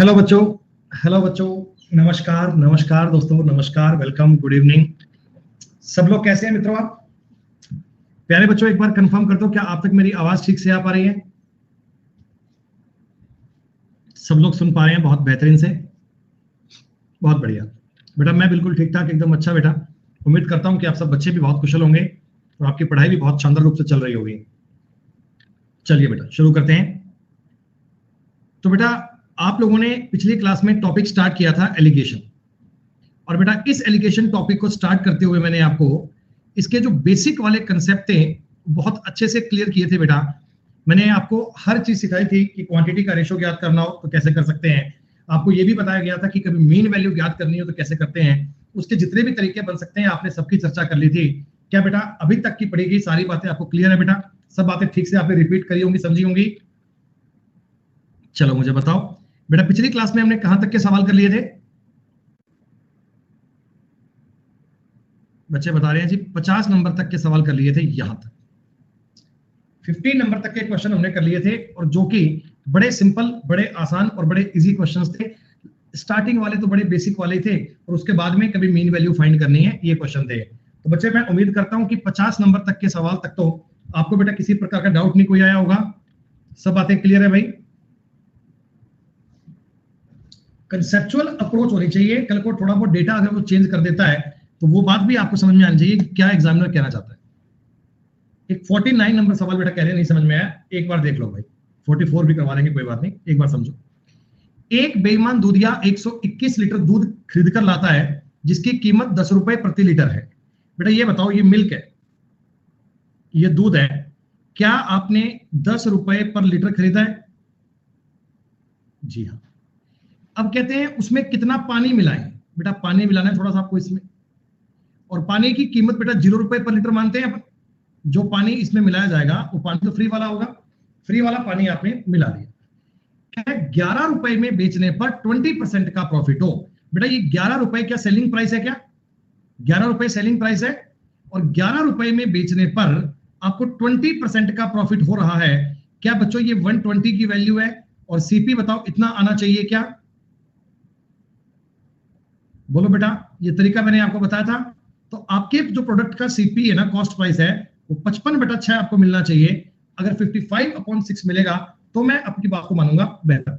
Hello बच्चों, hello बच्चों, नमस्कार नमस्कार दोस्तों, नमस्कार, वेलकम, गुड इवनिंग। सब लोग कैसे हैं मित्रों? आप प्यारे बच्चों, एक बार कंफर्म कर दो, क्या आप तक मेरी आवाज ठीक से आ पा रही है? सब लोग सुन पा रहे हैं? बहुत बेहतरीन से, बहुत बढ़िया बेटा। मैं बिल्कुल ठीक ठाक, एकदम अच्छा बेटा। उम्मीद करता हूं कि आप सब बच्चे भी बहुत कुशल होंगे और आपकी पढ़ाई भी बहुत शानदार रूप से चल रही होगी। चलिए बेटा, शुरू करते हैं। तो बेटा, आप लोगों ने पिछली क्लास में टॉपिक स्टार्ट किया था एलिगेशन, और बेटा इस एलिगेशन टॉपिक को स्टार्ट करते हुए मैंने आपको इसके जो बेसिक वाले कंसेप्ट थे बहुत अच्छे से क्लियर किए थे बेटा। मैंने आपको हर चीज सिखाई थी कि क्वांटिटी का रेशो ज्ञात करना हो तो कैसे कर सकते हैं। आपको यह भी बताया गया था कि कभी मीन वैल्यू ज्ञात करनी हो तो कैसे करते हैं। उसके जितने भी तरीके बन सकते हैं आपने सबकी चर्चा कर ली थी। क्या बेटा अभी तक की पढ़ी गई सारी बातें आपको क्लियर है बेटा? सब बातें ठीक से आपने रिपीट करी होंगी, समझी होंगी? चलो मुझे बताओ बेटा, पिछली क्लास में हमने कहां तक के सवाल कर लिए थे? बच्चे बता रहे हैं जी 50 नंबर तक के सवाल कर लिए थे। यहां तक 15 नंबर तक के क्वेश्चन हमने कर लिए थे, और जो कि बड़े सिंपल, बड़े आसान और बड़े इजी क्वेश्चंस थे। स्टार्टिंग वाले तो बड़े बेसिक वाले थे, और उसके बाद में कभी मीन वैल्यू फाइंड करनी है, ये क्वेश्चन थे। तो बच्चे मैं उम्मीद करता हूं कि 50 नंबर तक के सवाल तक तो आपको बेटा किसी प्रकार का डाउट नहीं कोई आया होगा। सब बातें क्लियर है भाई? कंसेप्चुअल अप्रोच होनी चाहिए। कल को थोड़ा बहुत डेटा अगर वो चेंज कर देता है तो वो बात भी आपको समझ में आनी चाहिए कि क्या एग्जामिनर कहना चाहता है। एक 49 नंबर सवाल बेटा कह रहे नहीं समझ में आया, एक बार देख लो भाई। 44 भी करवा लेंगे, कोई बात नहीं, एक बार समझो। एक बेईमान दूधिया 121 लीटर दूध खरीद कर लाता है जिसकी कीमत 10 रुपए प्रति लीटर है। बेटा ये बताओ, ये मिल्क है, ये दूध है, क्या आपने 10 रुपए पर लीटर खरीदा है? जी हाँ। अब कहते हैं उसमें कितना पानी मिलाएं। बेटा पानी मिलाना है थोड़ा सा आपको इसमें, और पानी की कीमत बेटा 0 रुपए पर लीटर मानते हैं अपन। जो पानी इसमें मिलाया जाएगा वो पानी तो फ्री वाला होगा, फ्री वाला पानी आपने मिला दिया। क्या 11 रुपए में बेचने पर 20% का प्रॉफिट हो? बेटा ये 11 रुपए क्या सेलिंग प्राइस है? क्या 11 रुपए सेलिंग प्राइस है? और 11 रुपए में बेचने पर आपको 20% का प्रॉफिट हो रहा है। क्या बच्चों ये 120 की वैल्यू है? और सीपी बताओ इतना आना चाहिए क्या? बोलो बेटा, ये तरीका मैंने आपको बताया था। तो आपके जो प्रोडक्ट का सीपी है ना, कॉस्ट प्राइस है, वो 55/6 आपको मिलना चाहिए। अगर 55/6 मिलेगा तो मैं आपकी बात को मानूंगा बेहतर।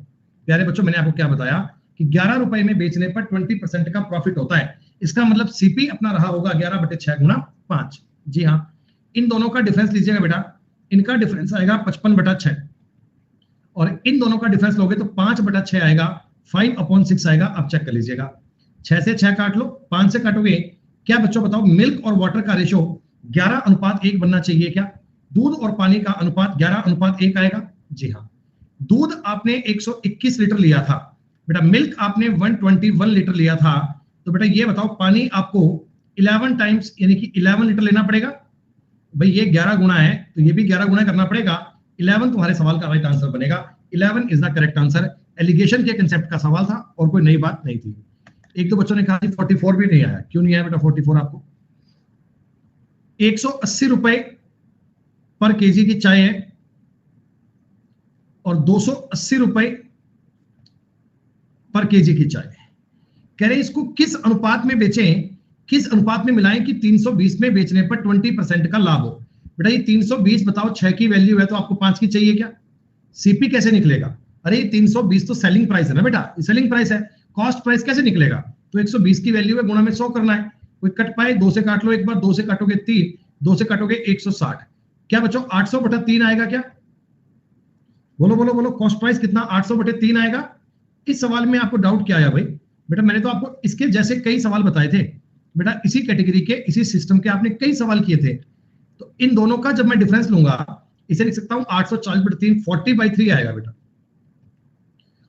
प्यारे बच्चों, मैंने आपको क्या बताया कि 11 रुपए में बेचने पर 20% का प्रॉफिट होता है। इसका मतलब सीपी अपना रहा होगा 11/6 गुना 5। जी हाँ, इन दोनों का डिफरेंस लीजिएगा बेटा। इनका डिफरेंस आएगा 55/6, और इन दोनों का डिफरेंस लोगे तो 5/6 आएगा, 5/6 आएगा। आप चेक कर लीजिएगा, 6 से 6 काट लो, 5 से काटोगे। क्या बच्चों बताओ, मिल्क और वाटर का रेशो 11:1 बनना चाहिए क्या? दूध और पानी का अनुपात 11:1 आएगा। जी हाँ। दूध आपने 121 लीटर लिया था बेटा, मिल्क आपने 121 लीटर लिया था। तो बेटा ये बताओ, पानी आपको 11 टाइम्स यानी कि 11 लीटर लेना पड़ेगा। भाई ये 11 गुना है तो ये भी 11 गुना करना पड़ेगा। 11 तुम्हारे सवाल का राइट आंसर बनेगा। 11 is the correct answer. Alligation के कंसेप्ट का सवाल था और कोई नई बात नहीं थी। एक दो बच्चों ने कहा 44 भी नहीं आया। क्यों नहीं आया बेटा 44? आपको 180 रुपए पर केजी की चाय है और 280 रुपए पर केजी की चाय है। कह रहे इसको किस अनुपात में बेचें, किस अनुपात में मिलाएं कि 320 में बेचने पर 20% का लाभ हो? बेटा ये 320 बताओ 6 की वैल्यू है तो आपको 5 की चाहिए क्या? सीपी कैसे निकलेगा? अरे 320 तो सेलिंग प्राइस है ना बेटा, सेलिंग प्राइस है। कॉस्ट प्राइस कैसे निकलेगा? तो 120 की वैल्यू है, गुणा में 100 करना है। कोई कट पाए? 2 से काट लो एक बार, 2 से काटोगे 3, 2 से काटोगे 160। क्या बच्चों 800/3 आएगा क्या? बोलो बोलो बोलो, कॉस्ट प्राइस कितना 800/3 आएगा? इस सवाल में आपको डाउट क्या आया भाई? बेटा मैंने तो आपको इसके जैसे कई सवाल बताए थे बेटा, इसी कैटेगरी के, इसी सिस्टम के आपने कई सवाल किए थे। तो इन दोनों का जब मैं डिफरेंस लूंगा, इसे लिख सकता हूं 840/3, 40/3 आएगा बेटा।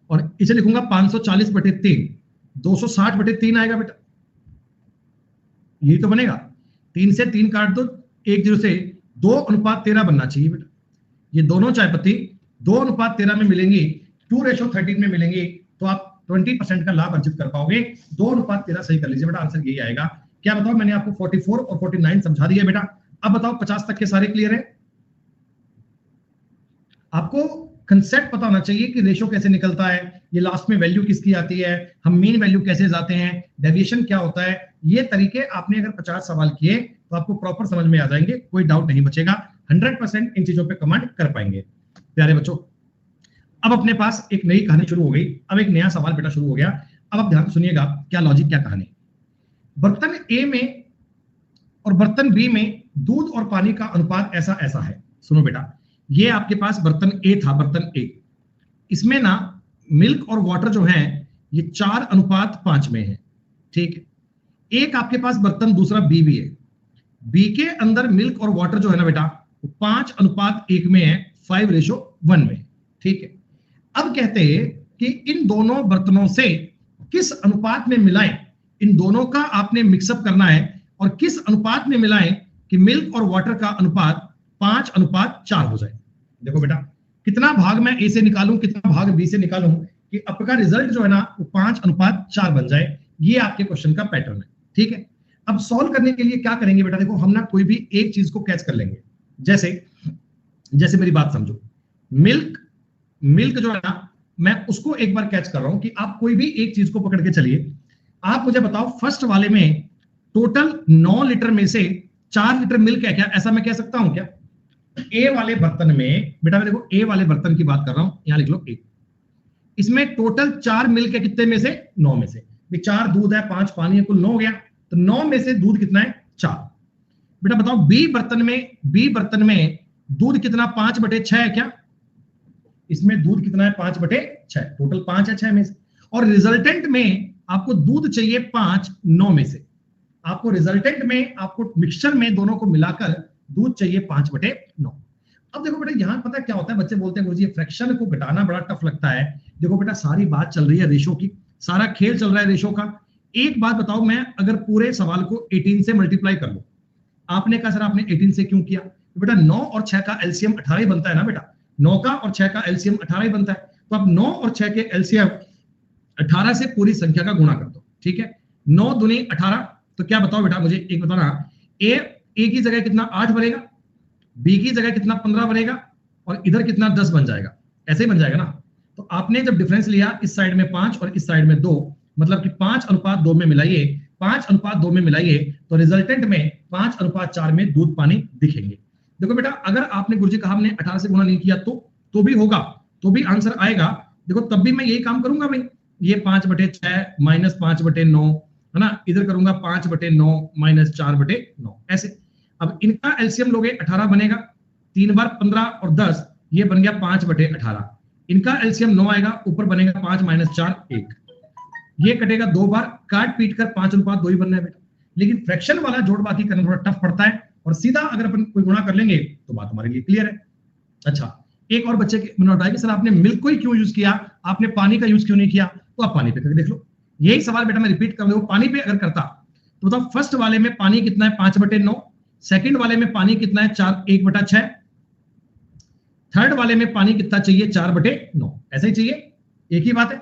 और इसे लिखूंगा 540/3, 260/3 आएगा बेटा। यही तो बनेगा। 3 से 3 काट दो, 1 से 2:13 बनना चाहिए बेटा। ये दोनों चाय पत्ती 2:13 में मिलेंगी, 2:13 में मिलेंगी, तो आप 20% का लाभ अर्जित कर पाओगे। 2:13 सही कर लीजिए बेटा, आंसर यही आएगा। क्या बताओ, मैंने आपको 44 और 49 समझा दिया बेटा। अब बताओ 50 तक के सारे क्लियर है? आपको कंसेप्ट पता होना चाहिए कि रेशो कैसे निकलता है, ये लास्ट में वैल्यू किसकी आती है, हम मीन वैल्यू कैसे जाते हैं, डेविएशन क्या होता है, ये तरीके आपने अगर 50 सवाल किए तो आपको प्रॉपर समझ में आ जाएंगे, कोई डाउट नहीं बचेगा, 100% इन चीजों पे कमांड कर पाएंगे। प्यारे बच्चों, अब अपने पास एक नई कहानी शुरू हो गई, अब एक नया सवाल बेटा शुरू हो गया। अब आप ध्यान सुनिएगा, क्या लॉजिक, क्या कहानी। बर्तन ए में और बर्तन बी में दूध और पानी का अनुपात ऐसा ऐसा है। सुनो बेटा, ये आपके पास बर्तन ए था, बर्तन ए, इसमें ना मिल्क और वाटर जो है ये 4:5 में है, ठीक है। एक आपके पास बर्तन दूसरा बी भी है, बी के अंदर मिल्क और वाटर जो है ना बेटा 5:1 में है, 5:1 में, ठीक है। अब कहते हैं कि इन दोनों बर्तनों से किस अनुपात में मिलाएं, इन दोनों का आपने मिक्सअप करना है और किस अनुपात में मिलाएं कि मिल्क और वाटर का अनुपात 5:4 हो जाए। देखो बेटा, कितना भाग मैं ए से निकालूं, कितना भाग बी से निकालूं कि आपका रिजल्ट जो है ना वो 5:4 बन जाए, ये आपके क्वेश्चन का पैटर्न है, ठीक है। अब सॉल्व करने के लिए क्या करेंगे बेटा, देखो हम ना कोई भी एक चीज को कैच कर लेंगे, जैसे मेरी बात समझो, मिल्क जो है ना मैं उसको एक बार कैच कर रहा हूं कि आप कोई भी एक चीज को पकड़ के चलिए, आप मुझे बताओ फर्स्ट वाले में टोटल 9 लीटर में से 4 लीटर मिल्क है क्या, ऐसा मैं कह सकता हूं क्या। ए वाले बर्तन में बेटा, मैं देखो ए वाले बर्तन की बात कर रहा हूं, यहां लिख लो ए, इसमें टोटल 4 मिल्क है, कितने में से, 9 में से, 4 दूध है 5 पानी है, कुल 9 हो गया, तो 9 में से दूध कितना है, 4। बेटा बताओ बी बर्तन में दूध कितना, 5/6 है क्या, इसमें दूध कितना है, 5/6, टोटल 5 है 6 में से, और रिजल्टेंट में आपको दूध चाहिए 5 9 में से, आपको रिजल्टेंट में आपको मिक्सचर में दोनों को मिलाकर दूध चाहिए 5/9। अब देखो बेटा यहां पता क्या होता है, बच्चे बोलते हैं गुरुजी फ्रैक्शन को घटाना बड़ा टफ लगता है। देखो बेटा सारी बात चल रही है रेशो की, सारा खेल चल रहा है रेशो का। एक बात बताओ, मैं अगर पूरे सवाल को 18 से मल्टीप्लाई कर लूं, आपने कहा सर आपने 18 से क्यों किया, तो बेटा 9 और 6 का एलसीएम 18 ही बनता है ना बेटा, 9 का और 6 का एलसीएम 18 ही बनता है, तो आप 9 और 6 के एलसीएम 18 से पूरी संख्या का गुणा कर दो, ठीक है। 9 दूनी 18, तो क्या बताओ बेटा मुझे एक बताना, ए की जगह कितना 8 बनेगा, बी की जगह कितना 15 बनेगा, और इधर कितना 10 बन जाएगा, ऐसे ही बन जाएगा ना। तो आपने जब डिफरेंस लिया इस साइड में 5 और इस साइड में 2, मतलब कि 5:2 में मिलाइए, 5:2 में मिलाइए तो रिजल्टेंट में 5:4 में दूध पानी दिखेंगे। देखो बेटा अगर आपने गुरुजी कहा हमने 18 से गुणा नहीं किया तो भी होगा, तो भी आंसर आएगा। देखो तब भी मैं यही काम करूंगा भाई, ये 5/6 माइनस 5/9 है ना, इधर करूंगा 5/9 माइनस 4/9 ऐसे। अब इनका एलसीएम लोगे 18 बनेगा, 3 बार 15 और 10, ये बन गया 5/18। इनका एलसीएम 9 आएगा, ऊपर बनेगा 5 माइनस 4 1, ये कटेगा 2 बार, काट पीट कर 5:2 ही बनना है बेटा। लेकिन फ्रैक्शन वाला जोड़ बाकी करना थोड़ा टफ पड़ता है, और सीधा अगर अपन कोई गुणा कर लेंगे तो बात हमारे लिए क्लियर है। अच्छा, एक और बच्चे के बताया कि सर आपने मिल्क को ही क्यों यूज किया, आपने पानी का यूज क्यों नहीं किया, तो आप पानी पे करके देख लो। यही सवाल बेटा मैं रिपीट कर दूं, पानी पे अगर करता तो बताओ फर्स्ट वाले में पानी कितना है 5/9, सेकंड वाले में पानी कितना है 1/6, थर्ड वाले में पानी कितना चाहिए 4/9, ऐसा ही चाहिए, एक ही बात है।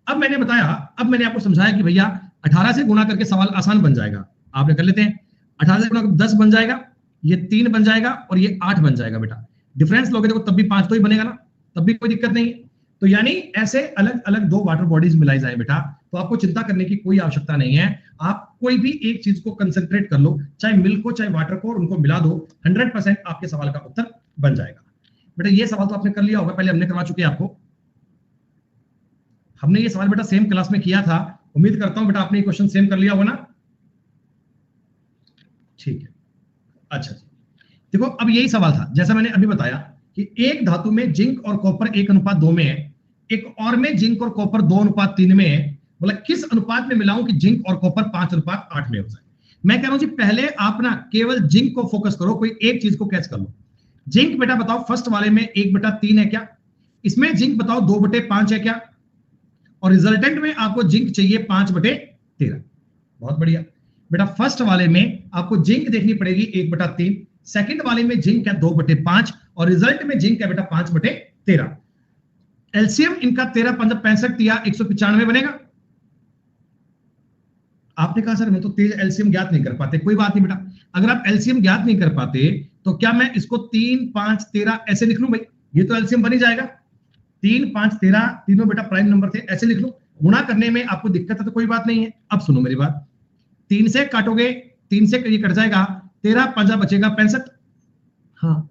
अब मैंने बताया, अब मैंने आपको समझाया कि भैया 18 से गुणा करके सवाल आसान बन जाएगा, आपने कर लेते हैं। 18 से गुणा 10 बन जाएगा, ये 3 बन जाएगा और ये 8 बन जाएगा बेटा। डिफरेंस लोगे देखो तब भी 5 तो ही बनेगा ना, तब भी कोई दिक्कत नहीं। तो यानी ऐसे अलग अलग 2 वाटर बॉडीज मिलाई जाए बेटा, तो आपको चिंता करने की कोई आवश्यकता नहीं है। आप कोई भी एक चीज को कंसंट्रेट कर लो, चाहे मिल्क को चाहे वाटर को, और उनको मिला दो, 100% आपके सवाल का उत्तर बन जाएगा। बेटा ये सवाल तो आपने कर लिया होगा, पहले हमने करवा चुके हैं आपको, हमने ये सवाल बेटा सेम क्लास में किया था, उम्मीद करता हूं बेटा आपने ये क्वेश्चन सेम कर लिया होगा ना, ठीक है। अच्छा देखो अब यही सवाल था, जैसा मैंने अभी बताया कि एक धातु में जिंक और कॉपर 1:2 में है, एक और में जिंक और कॉपर 2:3 में है, बोला किस अनुपात में मिलाऊं कि जिंक और कॉपर 5:8 में हो जाए। मैं कह रहा हूं जी पहले आप ना केवल जिंक को फोकस करो, कोई एक चीज को कैच कर लो। जिंक बेटा बताओ फर्स्ट वाले में 1/3 है क्या, इसमें जिंक बताओ 2/5 है क्या, और रिजल्टेंट में आपको जिंक चाहिए 5/13। बहुत बढ़िया बेटा, फर्स्ट वाले में आपको जिंक देखनी पड़ेगी 1/3, सेकंड वाले में जिंक है 2/5, और रिजल्ट में जिंक है बेटा 5/13। एलसीएम इनका 13 15 65 या 195 बनेगा। आपने कहा सर मैं तो तेज एलसीएम ज्ञात नहीं कर पाते, कोई बात नहीं बेटा, अगर आप एलसीएम ज्ञात नहीं कर पाते तो क्या मैं इसको 3 5 13 ऐसे लिख लूं भाई, ये तो एलसीएम बन ही जाएगा। 3, 5, 13 तीनों बेटा प्राइम नंबर थे, ऐसे लिख लो। गुणा करने में आपको दिक्कत है तो कोई बात नहीं है। अब सुनो मेरी बात, 3 से काटोगे, 3 से ये कट जाएगा, 13 5 बचेगा 65, हाँ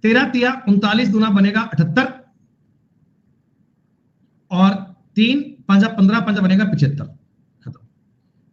13 तिया 39 दूना बनेगा 78, और 3 5 15 5 बनेगा 75, खत्म।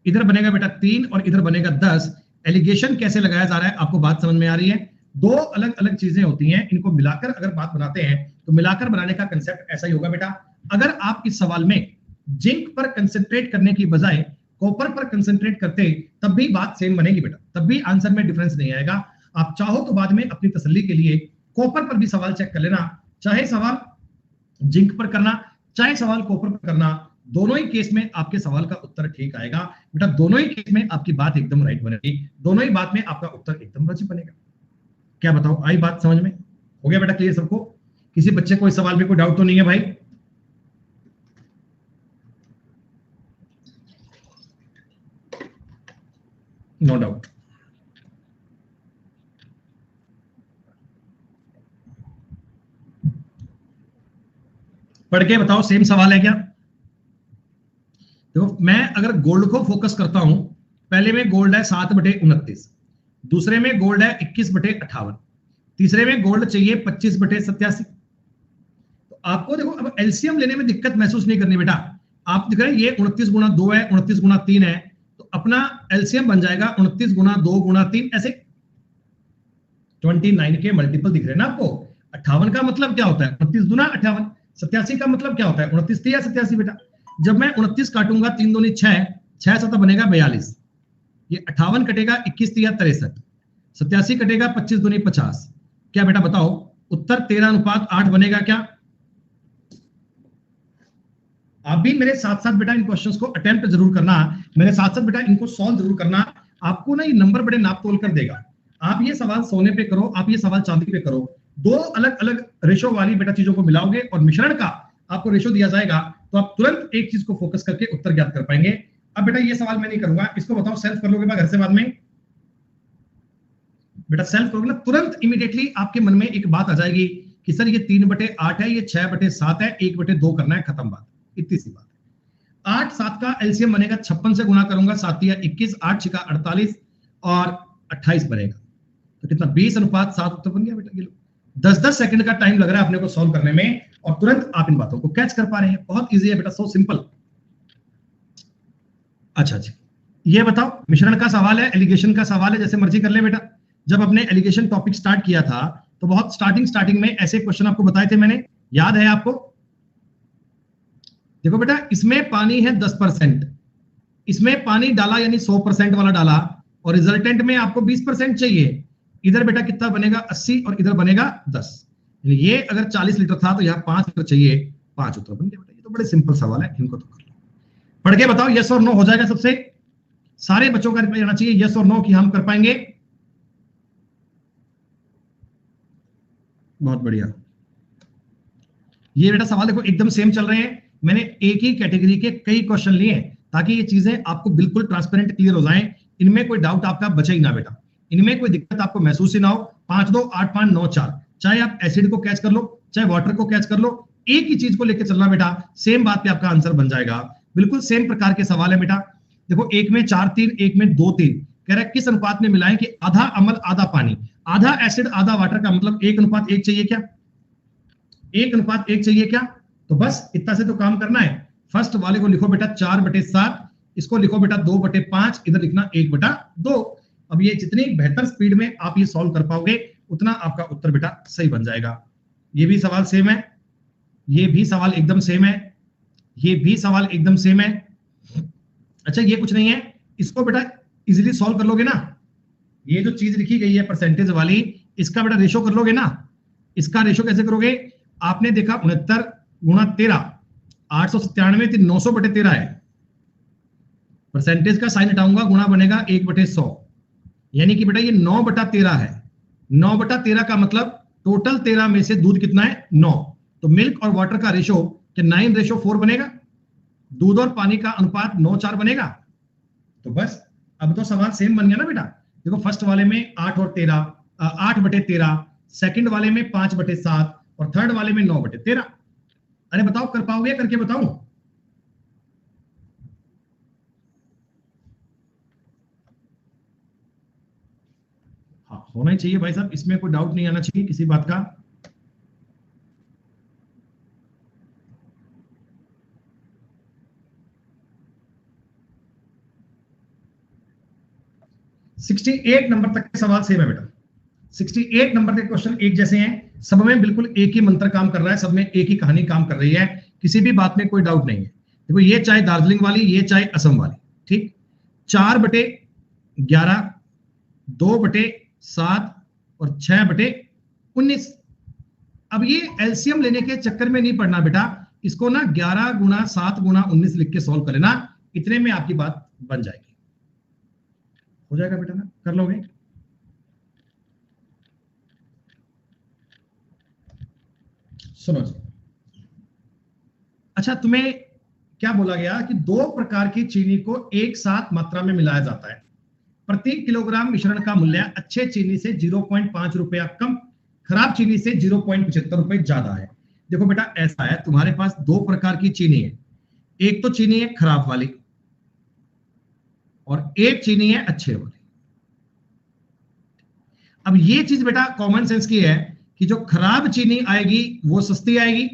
इधर बनेगा बेटा 3 और इधर बनेगा 10। एलिगेशन कैसे लगाया जा रहा है आपको बात समझ में आ रही है? दो अलग अलग चीजें होती हैं, इनको मिलाकर अगर बात बनाते हैं तो मिलाकर बनाने का कंसेप्ट ऐसा ही होगा बेटा। अगर आप इस सवाल में जिंक पर कंसंट्रेट करने की बजाय कॉपर पर कंसंट्रेट करते तब भी बात सेम बनेगी बेटा, तब भी आंसर में डिफरेंस नहीं आएगा। आप चाहो तो बाद में अपनी तसल्ली के लिए कॉपर पर भी सवाल चेक कर लेना, चाहे सवाल जिंक पर करना चाहे सवाल कॉपर पर करना, दोनों ही केस में आपके सवाल का उत्तर ठीक आएगा बेटा। दोनों ही केस में आपकी बात एकदम राइट बनेगी, दोनों ही बात में आपका उत्तर एकदम वाजिब बनेगा। क्या बताओ, आई बात समझ में? हो गया बेटा क्लियर सबको? किसी बच्चे को इस सवाल में कोई डाउट तो नहीं है भाई? No doubt. पढ़ के बताओ सेम सवाल है क्या? देखो मैं अगर गोल्ड को फोकस करता हूं, पहले में गोल्ड है 7/29, दूसरे में गोल्ड है 21/58, तीसरे में गोल्ड चाहिए 25/87। तो आपको देखो अब एलसीएम लेने में दिक्कत महसूस नहीं करनी बेटा। आप दिख रहे हैं ये 29 गुणा 2 है, 29 गुणा 3 है, तो अपना एलसीएम बन जाएगा 29 गुणा 2 गुणा 3, ऐसे 29 के मल्टीपल दिख रहे हैं ना आपको। 58 का मतलब क्या होता है? 29 दूना 58। 87 का मतलब क्या होता है? 29 3 या 87 बेटा। जब मैं 29 काटूंगा 3 दूनी 6, 6 7 बनेगा 42, ये 58 कटेगा 21 3 63, 87 कटेगा 25 दूनी 50। क्या बेटा बताओ उत्तर 13:8 बनेगा क्या? आप भी मेरे साथ साथ बेटा इन क्वेश्चंस को अटेम्प्ट जरूर करना, मेरे साथ साथ बेटा इनको सॉल्व जरूर करना। आपको ना ये नंबर बड़े नाप तोल कर देगा। आप ये सवाल सोने पे करो, आप ये सवाल चांदी पे करो, दो अलग अलग रेशो वाली बेटा चीजों को मिलाओगे और मिश्रण का आपको रेशो दिया जाएगा, तो आप तुरंत एक चीज को फोकस करके उत्तर ज्ञात कर पाएंगे। अब बेटा ये सवाल मैं नहीं करूंगा, इसको बताओ सेल्फ कर लोगे घर से बाद में? बेटा सेल्फ करोगे ना, तुरंत इमीडिएटली आपके मन में एक बात आ जाएगी कि सर ये 3/8 है, ये 6/7 है, 1/2 करना है, खत्म बात, इतनी सी बात है। 8 7 का एलसीएम बनेगा, 56 से गुणा करूंगा, 7 या 21, 8 6 48 और 28 बनेगा, तो कितना 20:7 उत्तर बन गया बेटा। ये लो 10-10 सेकंड का टाइम लग रहा है अपने को सॉल्व करने में और तुरंत आप इन बातों को कैच कर पा रहे हैं। बहुत इजी है बेटा, सो सिंपल। अच्छा जी, ये बताओ मिश्रण का सवाल है, एलिगेशन का सवाल है, जैसे मर्जी कर ले बेटा। जब अपने एलिगेशन टॉपिक स्टार्ट किया था तो बहुत स्टार्टिंग में ऐसे क्वेश्चन आपको बताए थे मैंने, याद है आपको? देखो बेटा इसमें पानी है 10%, इसमें पानी डाला यानी 100% वाला डाला और रिजल्टेंट में आपको 20% चाहिए। इधर बेटा कितना बनेगा 80 और इधर बनेगा 10, ये अगर 40 लीटर था तो यहाँ 5 लीटर चाहिए, 5 उत्तर बन गया बेटा। ये तो बड़े सिंपल सवाल है, इनको तो कर लो। पढ़ के बताओ यस और नो हो जाएगा सबसे, सारे बच्चों का रिप्लाई आना चाहिए यस और नो कि हम कर पाएंगे। बहुत बढ़िया। ये बेटा सवाल देखो एकदम सेम चल रहे हैं, मैंने एक ही कैटेगरी के कई क्वेश्चन लिए ताकि ये चीजें आपको बिल्कुल ट्रांसपेरेंट क्लियर हो जाएं, इनमें कोई डाउट आपका बचे ही ना बेटा, इनमें कोई दिक्कत आपको महसूस ही ना हो। 5 2 8 5 9 4, चाहे आप एसिड को कैच कर लो चाहे वाटर को कैच कर लो, एक ही चीज को लेकर चलना बेटा, सेम बात पे आपका आंसर बन जाएगा। बिल्कुल सेम प्रकार के सवाल है बेटा। देखो एक में 4 3, एक में 2 3, कह रहा है किस अनुपात में मिलाएं कि आधा अम्ल आधा पानी, आधा एसिड आधा वाटर का मतलब 1:1 चाहिए क्या? 1:1 चाहिए क्या? तो बस इतना से तो काम करना है। फर्स्ट वाले को लिखो बेटा 4/7, इसको लिखो बेटा 2/5, इधर लिखना 1/2। अब ये जितनी बेहतर स्पीड में आप ये सॉल्व कर पाओगे उतना आपका उत्तर बेटा सही बन जाएगा। ये भी सवाल सेम है, ये भी सवाल एकदम सेम है, ये भी सवाल एकदम सेम है। अच्छा ये कुछ नहीं है, इसको बेटा इजीली सॉल्व कर लोगे ना। ये जो चीज लिखी गई है परसेंटेज वाली, इसका बेटा रेशो कर लोगे ना। इसका रेशो कैसे करोगे? आपने देखा 69 गुणा 13, 897 900/13 है, परसेंटेज का साइन हटाऊंगा, गुणा बनेगा 1/100, यानी कि बेटा ये 9/13 है। 9/13 का मतलब टोटल 13 में से दूध कितना है? 9, तो मिल्क और वाटर का रेशो क्या 9:4 बनेगा? दूध और पानी का अनुपात 9:4 बनेगा। तो बस अब तो सवाल सेम बन गया ना बेटा। देखो फर्स्ट वाले में 8/13, सेकंड वाले में 5/7 और थर्ड वाले में 9/13। अरे बताओ, कर पाओगे? करके बताओ। हाँ, होना ही चाहिए भाई साहब, इसमें कोई डाउट नहीं आना चाहिए किसी बात का। सिक्सटी 68 नंबर तक के सवाल सेम है बेटा। 68 नंबर के क्वेश्चन एक जैसे हैं, सब में बिल्कुल एक ही मंत्र काम कर रहा है, सब में एक ही कहानी काम कर रही है, किसी भी बात में कोई डाउट नहीं है। देखो, ये चाहे दार्जिलिंग वाली, ये चाहे असम वाली, ठीक। 4/11, 2/7 और 6/19। अब ये एलसीएम लेने के चक्कर में नहीं पड़ना बेटा, इसको ना 11 गुना 7 गुना 19 लिख के सॉल्व कर लेना, इतने में आपकी बात बन जाएगी। हो जाएगा बेटा ना, कर लोगे? सुनो जी, अच्छा तुम्हें क्या बोला गया कि 2 प्रकार की चीनी को एक साथ मात्रा में मिलाया जाता है। प्रति किलोग्राम मिश्रण का मूल्य अच्छे चीनी से 0.5 रुपया कम, खराब चीनी से 0.75 रुपए ज्यादा है। देखो बेटा, ऐसा है, तुम्हारे पास 2 प्रकार की चीनी है। एक तो चीनी है खराब वाली और एक चीनी है अच्छे वाली। अब ये चीज बेटा कॉमन सेंस की है कि जो खराब चीनी आएगी वो सस्ती आएगी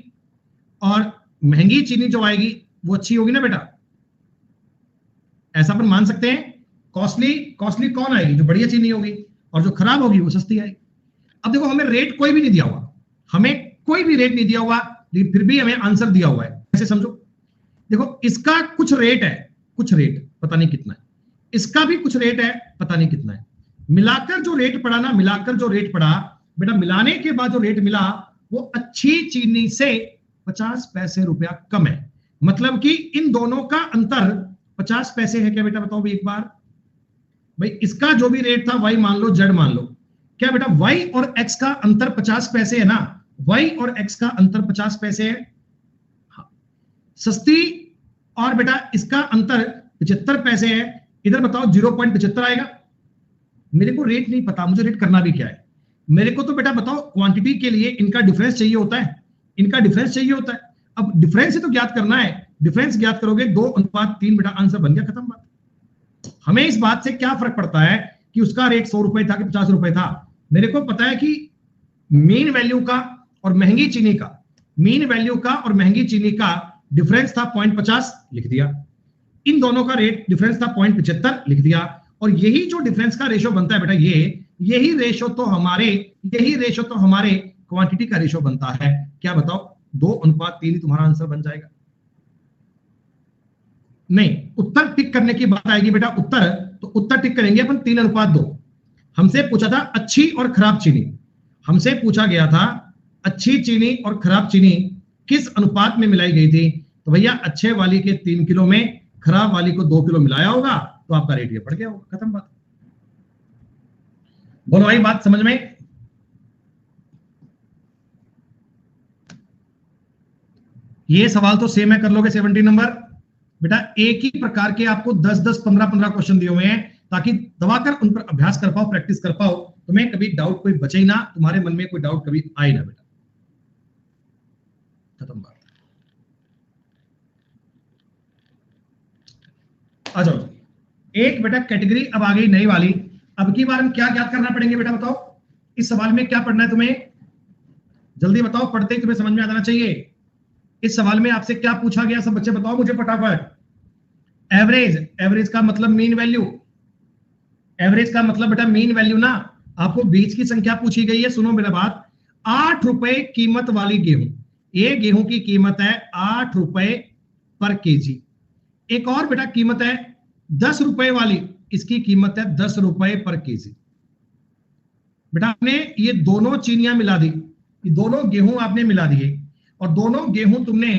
और महंगी चीनी जो आएगी वो अच्छी होगी ना बेटा। ऐसा अपन मान सकते हैं। कॉस्टली कॉस्टली कौन आएगी? जो बढ़िया चीनी होगी, और जो खराब होगी वो सस्ती आएगी। अब देखो, हमें रेट कोई भी नहीं दिया हुआ, हमें कोई भी रेट नहीं दिया हुआ, लेकिन फिर भी हमें आंसर दिया हुआ है। ऐसे समझो, देखो इसका कुछ रेट है, कुछ रेट पता नहीं कितना है, इसका भी कुछ रेट है, पता नहीं कितना है। मिलाकर जो रेट पड़ा ना, मिलाकर जो रेट पड़ा बेटा, मिलाने के बाद जो रेट मिला वो अच्छी चीनी से 50 पैसे रुपया कम है। मतलब कि इन दोनों का अंतर 50 पैसे है क्या बेटा? बताओ भाई एक बार। भाई इसका जो भी रेट था वाई मान लो, जेड मान लो, क्या बेटा वाई और एक्स का अंतर 50 पैसे है ना? वाई और एक्स का अंतर 50 पैसे है। हाँ। सस्ती और बेटा इसका अंतर 75 पैसे है। इधर बताओ 0.75 आएगा। मेरे को रेट नहीं पता, मुझे रेट करना भी क्या है। मेरे को तो बेटा बताओ, क्वांटिटी के लिए इनका डिफरेंस चाहिए होता है, इनका डिफरेंस चाहिए होता है। अब डिफरेंस ही तो ज्ञात करना है, डिफरेंस ज्ञात करोगे 2:3 बेटा, आंसर बन गया, खत्म बात। हमें इस बात से क्या फर्क पड़ता है कि उसका रेट 100 रुपए था कि 50 रुपए था? मेरे को पता है कि मीन वैल्यू का और महंगी चीनी का, मीन वैल्यू का और महंगी चीनी का डिफरेंस था 0.50, लिख दिया। इन दोनों का रेट डिफरेंस था 0.75, लिख दिया। और यही जो डिफरेंस का रेशो बनता है बेटा, यही रेशो तो हमारे क्वांटिटी का रेशो बनता है। क्या बताओ? 2:3 तुम्हारा आंसर बन जाएगा। नहीं, उत्तर टिक करने की बात आएगी बेटा, उत्तर टिक करेंगे अपन 3:2। हमसे पूछा था अच्छी और खराब चीनी, हमसे पूछा गया था अच्छी चीनी और खराब चीनी किस अनुपात में मिलाई गई थी। तो भैया अच्छे वाली के 3 किलो में खराब वाली को 2 किलो मिलाया होगा, तो आपका रेट ये पड़ गया होगा, खत्म बात। बोलो भाई, बात समझ में? ये सवाल तो सेम है, कर लोगे 70 नंबर बेटा। एक ही प्रकार के आपको 10-10, 15-15 क्वेश्चन दिए हुए हैं, ताकि दबाकर उन पर अभ्यास कर पाओ, प्रैक्टिस कर पाओ, तुम्हें कभी डाउट कोई बचे ही ना, तुम्हारे मन में कोई डाउट कभी आए ना बेटा, खत्म बात। आ जाओ, एक बेटा कैटेगरी अब आ गई नई वाली। अब की बार हम क्या याद करना पड़ेंगे बेटा? बताओ इस सवाल में क्या पढ़ना है तुम्हें, जल्दी बताओ, पढ़ते ही तुम्हें समझ में आ जाना चाहिए। इस सवाल में आपसे क्या पूछा गया, सब बच्चे बताओ मुझे फटाफट। एवरेज, एवरेज का मतलब मीन वैल्यू, एवरेज का मतलब बेटा मीन वैल्यू ना। आपको बीज की संख्या पूछी गई है, सुनो मेरा बात। 8 रुपए कीमत वाली गेहूं, ये गेहूं की कीमत है 8 रुपए पर केजी। एक और बेटा कीमत है 10 रुपए वाली, इसकी कीमत है 10 रुपए पर केजी। बेटा आपने ये दोनों चीनियां मिला दी, ये दोनों गेहूं आपने मिला दिए, और दोनों गेहूं तुमने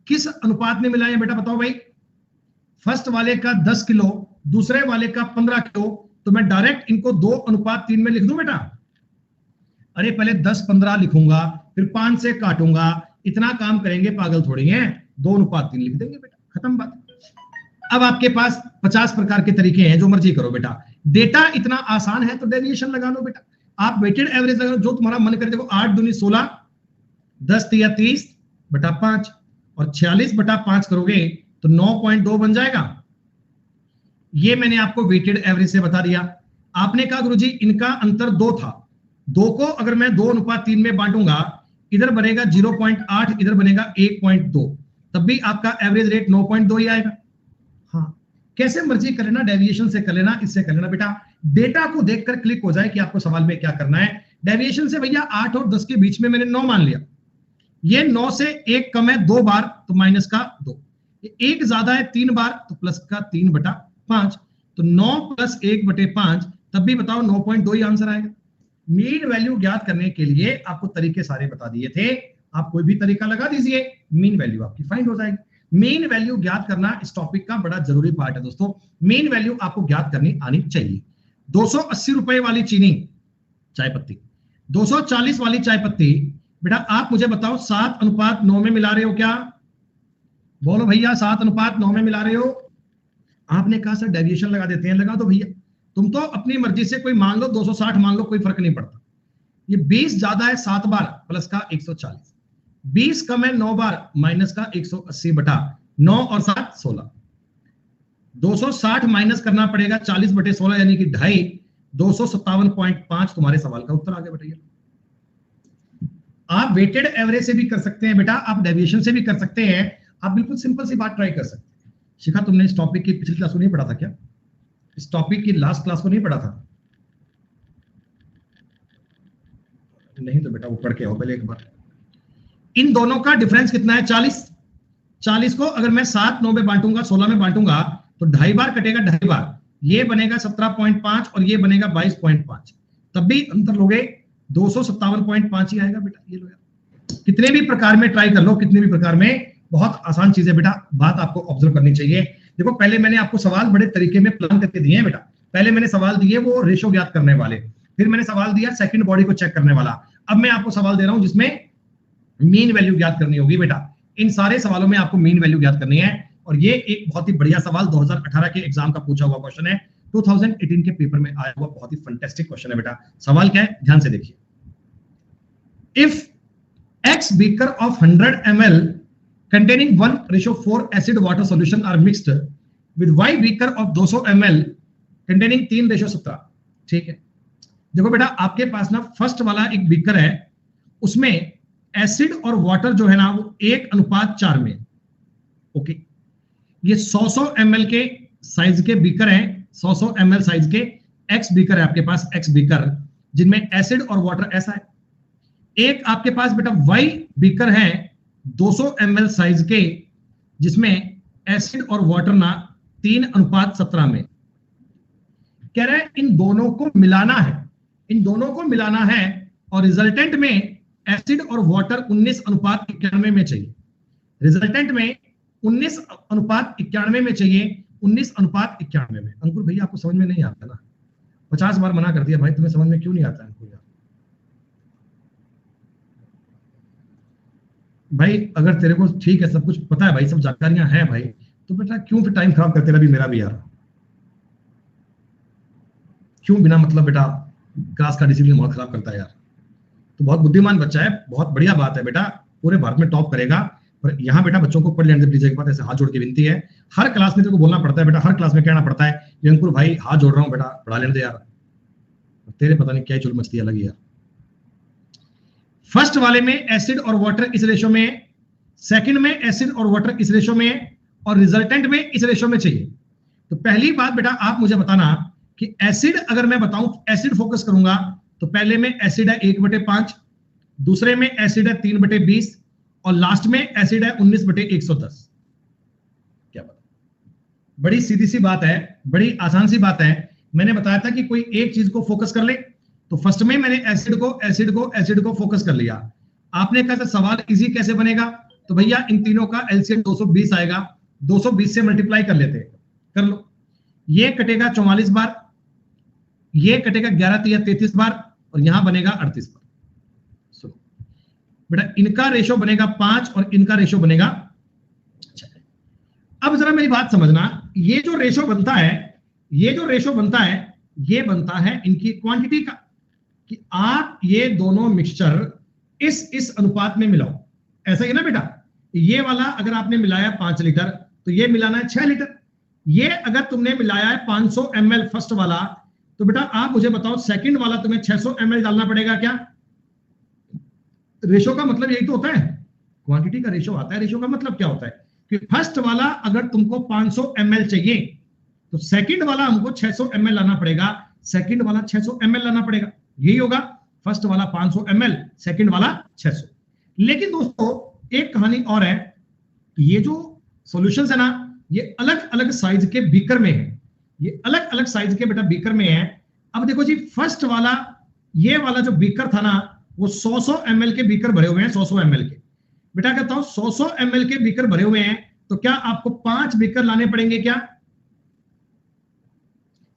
किस अनुपात में मिलाए बेटा? बताओ भाई। फर्स्ट वाले का 10 किलो, दूसरे वाले का 15 किलो, तो मैं डायरेक्ट इनको 2:3 में लिख दूं बेटा? अरे पहले 10-15 लिखूंगा, फिर 5 से काटूंगा, इतना काम करेंगे, पागल थोड़ी हैं। 2:3 लिख देंगे बेटा, खत्म बात। अब आपके पास 50 प्रकार के तरीके हैं, जो मर्जी करो बेटा। डेटा इतना आसान है तो डेविएशन लगा लो बेटा, आप वेटेड एवरेज लगा लो, जो तुम्हारा मन करे। देखो 8 दूनी 16, 10 तिया 30 बटा 5, और 46/5 करोगे तो 9.2 बन जाएगा। ये मैंने आपको वेटेड एवरेज से बता दिया। आपने कहा गुरुजी इनका अंतर 2 था, 2 को अगर मैं 2:3 में बांटूंगा, इधर बनेगा 0.8, इधर बनेगा 1.2, तब भी आपका एवरेज रेट 9.2 ही आएगा। हाँ, कैसे मर्जी कर लेना, डेविएशन से कर लेना, इससे कर लेना। बेटा डेटा को देखकर क्लिक हो जाए कि आपको सवाल में क्या करना है। डेविएशन से भैया 8 और 10 के बीच में मैंने 9 मान लिया, ये 9 से 1 कम है 2 बार तो माइनस का 2, 1 ज्यादा है 3 बार तो प्लस का 3/5, तो 9 + 1/5, तब भी बताओ 9.2 ही आंसर आएगा। मीन वैल्यू ज्ञात करने के लिए आपको तरीके सारे बता दिए थे, आप कोई भी तरीका लगा दीजिए, मीन वैल्यू आपकी फाइंड हो जाएगी। मीन वैल्यू ज्ञात करना इस टॉपिक का बड़ा जरूरी पार्ट है दोस्तों। मीन वैल्यू आपको ज्ञात करनी आनी चाहिए। 280 रुपए वाली चीनी चाय पत्ती, 240 वाली चाय पत्ती, बेटा आप मुझे बताओ 7:9 में मिला रहे हो क्या? बोलो भैया 7:9 में मिला रहे हो? आपने कहा सर डेविएशन लगा देते हैं, लगा दो भैया, तुम तो अपनी मर्जी से कोई मान लो 260 मान लो, कोई फर्क नहीं पड़ता। ये 20 ज्यादा है 7 बार प्लस का 140, 20 कम है 9 बार माइनस का 180/9 और 7 16, 260 माइनस करना पड़ेगा 40/16 यानी कि 2.5, 257.5 तुम्हारे सवाल का उत्तर आ गया बेटा। आप वेटेड एवरेज से भी कर सकते हैं बेटा, आप डेविएशन से भी कर सकते हैं, आप बिल्कुल सिंपल सी बात ट्राई कर सकते हैं। शिखा तुमने इस टॉपिक की पिछली क्लास को नहीं पढ़ा था क्या? इस टॉपिक की लास्ट क्लास को नहीं पढ़ा था? नहीं तो बेटा वो पढ़ के आओ पहले एक बार। इन दोनों का डिफरेंस कितना है? 40। 40 को अगर मैं 7/9 में बांटूंगा, 16 में बांटूंगा तो 2.5 बार कटेगा, 2.5 बार, ये बनेगा 17.5 और ये बनेगा 22.5, तब भी अंतर लोगे 257.5 ही आएगा बेटा। ये लो यार, कितने भी प्रकार में ट्राई कर लो, कितने भी प्रकार में, बहुत आसान चीज है बेटा, बात आपको ऑब्जर्व करनी चाहिए। देखो पहले मैंने आपको सवाल बड़े तरीके में प्लान करके दिए हैं बेटा। पहले मैंने सवाल दिए वो रेशो ज्ञात करने वाले, फिर मैंने सवाल दिया सेकंड बॉडी को चेक करने वाला, अब मैं आपको सवाल दे रहा हूं जिसमें मीन वैल्यू ज्ञात करनी होगी बेटा। इन सारे सवालों में आपको मीन वैल्यू ज्ञात करनी है, और ये एक बहुत ही बढ़िया सवाल 2018 के एग्जाम का पूछा हुआ क्वेश्चन है, 2018 के पेपर में आया हुआ बहुत ही फैंटास्टिक क्वेश्चन है बेटा। सवाल क्या है ध्यान से देखिए। If X beaker of 100 ml containing 1:4 acid water solution are mixed with Y beaker of 200 ml containing 3:17, ठीक है। देखो बेटा आपके पास ना फर्स्ट वाला एक बीकर है, उसमें एसिड और वाटर जो है ना वो 1:4 में, ओके। ये 100 ml के साइज के बीकर हैं, 100 ml साइज के X बीकर है आपके पास, X बीकर जिनमें एसिड और वाटर ऐसा है। एक आपके पास बेटा Y बीकर है 200 ml साइज के, जिसमें एसिड और वाटर ना 3:17 में। कह रहे हैं इन दोनों को मिलाना है, इन दोनों को मिलाना है, और रिजल्टेंट में एसिड और वाटर 19:91 में चाहिए। रिजल्टेंट में 19:91 में चाहिए, 19:91 में। अंकुर भैया आपको समझ में नहीं आता ना, 50 बार मना कर दिया भाई, तुम्हें समझ में क्यों नहीं आता अंकुर यार? भाई अगर तेरे को ठीक है, सब कुछ पता है भाई, सब जानकारियां हैं भाई, तो बेटा क्यों फिर टाइम खराब करते रहा भी मेरा भी यार? क्यों बिना मतलब बेटा क्लास का डिसिप्लिन बहुत खराब करता है यार? तो बहुत बुद्धिमान बच्चा है, बहुत बढ़िया बात है बेटा, पूरे भारत में टॉप करेगा। पर यहाँ बेटा बच्चों को पढ़ लेने दे प्लीज, एक बात ऐसे हाथ जोड़ के विनती है, हर क्लास में तेरे को बोलना पड़ता है बेटा, हर क्लास में कहना पड़ता है कि अंकुर भाई हाथ जोड़ रहा हूँ बेटा, पढ़ा लेने दे यार। तेरे पता नहीं क्या चुल मचती है अलग यार। फर्स्ट वाले में एसिड और वाटर इस रेशो में, सेकंड में एसिड और वाटर इस रेशो में, और रिजल्टेंट में इस रेशो में चाहिए। तो पहली बात बेटा आप मुझे बताना कि एसिड, अगर मैं बताऊं एसिड फोकस करूंगा तो पहले में एसिड है 1/5, दूसरे में एसिड है 3/20, और लास्ट में एसिड है 19/110। क्या बात, बड़ी सीधी सी बात है, बड़ी आसान सी बात है। मैंने बताया था कि कोई एक चीज को फोकस कर ले, तो फर्स्ट में मैंने एसिड को फोकस कर लिया। आपने कहा था सवाल इजी कैसे बनेगा, तो भैया इन तीनों का एलसीएम 220 आएगा, 220 से मल्टीप्लाई कर लेते हैं, कर लो। ये कटेगा 44 बार, ये कटेगा 11×3 = 33 बार, और यहां बनेगा 38 बार। सुनो बेटा इनका रेशो बनेगा 5 और इनका रेशो बनेगा 6। अब जरा मेरी बात समझना, ये जो रेशो बनता है, ये जो रेशो बनता है, ये बनता है इनकी क्वांटिटी का, कि आप ये दोनों मिक्सचर इस अनुपात में मिलाओ, ऐसा ही ना बेटा। ये वाला अगर आपने मिलाया 5 लीटर तो ये मिलाना है 6 लीटर। ये अगर तुमने मिलाया है 500 ml फर्स्ट वाला, तो बेटा आप मुझे बताओ सेकंड वाला तुम्हें 600 ml डालना पड़ेगा क्या? रेशो का मतलब यही तो होता है, क्वांटिटी का रेशो आता है। रेशो का मतलब क्या होता है कि फर्स्ट वाला अगर तुमको 500 ml चाहिए तो सेकंड वाला हमको 600 ml लाना पड़ेगा, सेकंड वाला 600 ml लाना पड़ेगा। यही होगा, फर्स्ट वाला 500 ml, सेकंड वाला 600। लेकिन दोस्तों एक कहानी और है, ये जो सॉल्यूशंस है ना, ये अलग अलग साइज के बीकर में है, ये अलग अलग साइज के बेटा बीकर में है। अब देखो जी, फर्स्ट वाला ये वाला जो बीकर था ना, वो 100 ml के बीकर भरे हुए हैं, 100 ml के। बेटा कहता हूं 100 ml के बीकर भरे हुए हैं, तो क्या आपको 5 बीकर लाने पड़ेंगे क्या?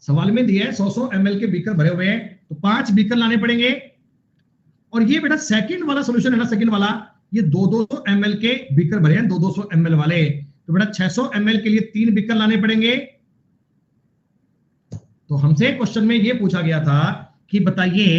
सवाल में दिया है 100 ml के बीकर भरे हुए हैं तो 5 बीकर लाने पड़ेंगे। और ये बेटा सेकंड वाला सॉल्यूशन है ना, सेकंड वाला ये 200 ml के बीकर भरे हैं, 200 ml वाले, तो बेटा 600 ml के लिए 3 बीकर लाने पड़ेंगे। तो हमसे क्वेश्चन में ये पूछा गया था कि बताइए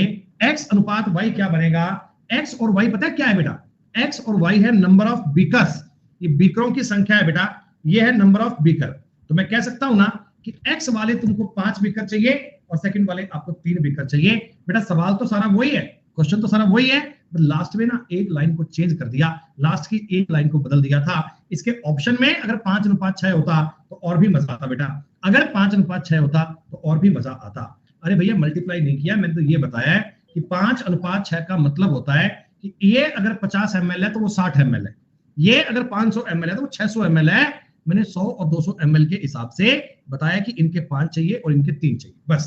x अनुपात y क्या बनेगा। x और y पता है क्या है बेटा? x और y है नंबर ऑफ बीकर्स, ये बीकरों की संख्या है बेटा, ये है नंबर ऑफ बीकर। तो मैं कह सकता हूं ना कि x वाले तुमको 5 बीकर चाहिए और सेकंड वाले आपको 3 बीकर चाहिए। बेटा सवाल तो सारा वही है, क्वेश्चन तो सारा वही है, लास्ट में ना एक लाइन को चेंज कर दिया, लास्ट की एक लाइन को बदल दिया था। इसके ऑप्शन में अगर 5:6 होता तो और भी मजा आता बेटा, अगर 5:6 होता तो और भी मजा आता। अरे भैया मल्टीप्लाई नहीं किया, मैंने तो ये बताया है कि 5:6 का मतलब होता है कि ये अगर 50 ml है तो वो 60 ml है, ये अगर 500 ml है तो वो 600 ml है। मैंने 100 और 200 ml के हिसाब से बताया कि इनके 5 चाहिए और इनके 3 चाहिए, बस।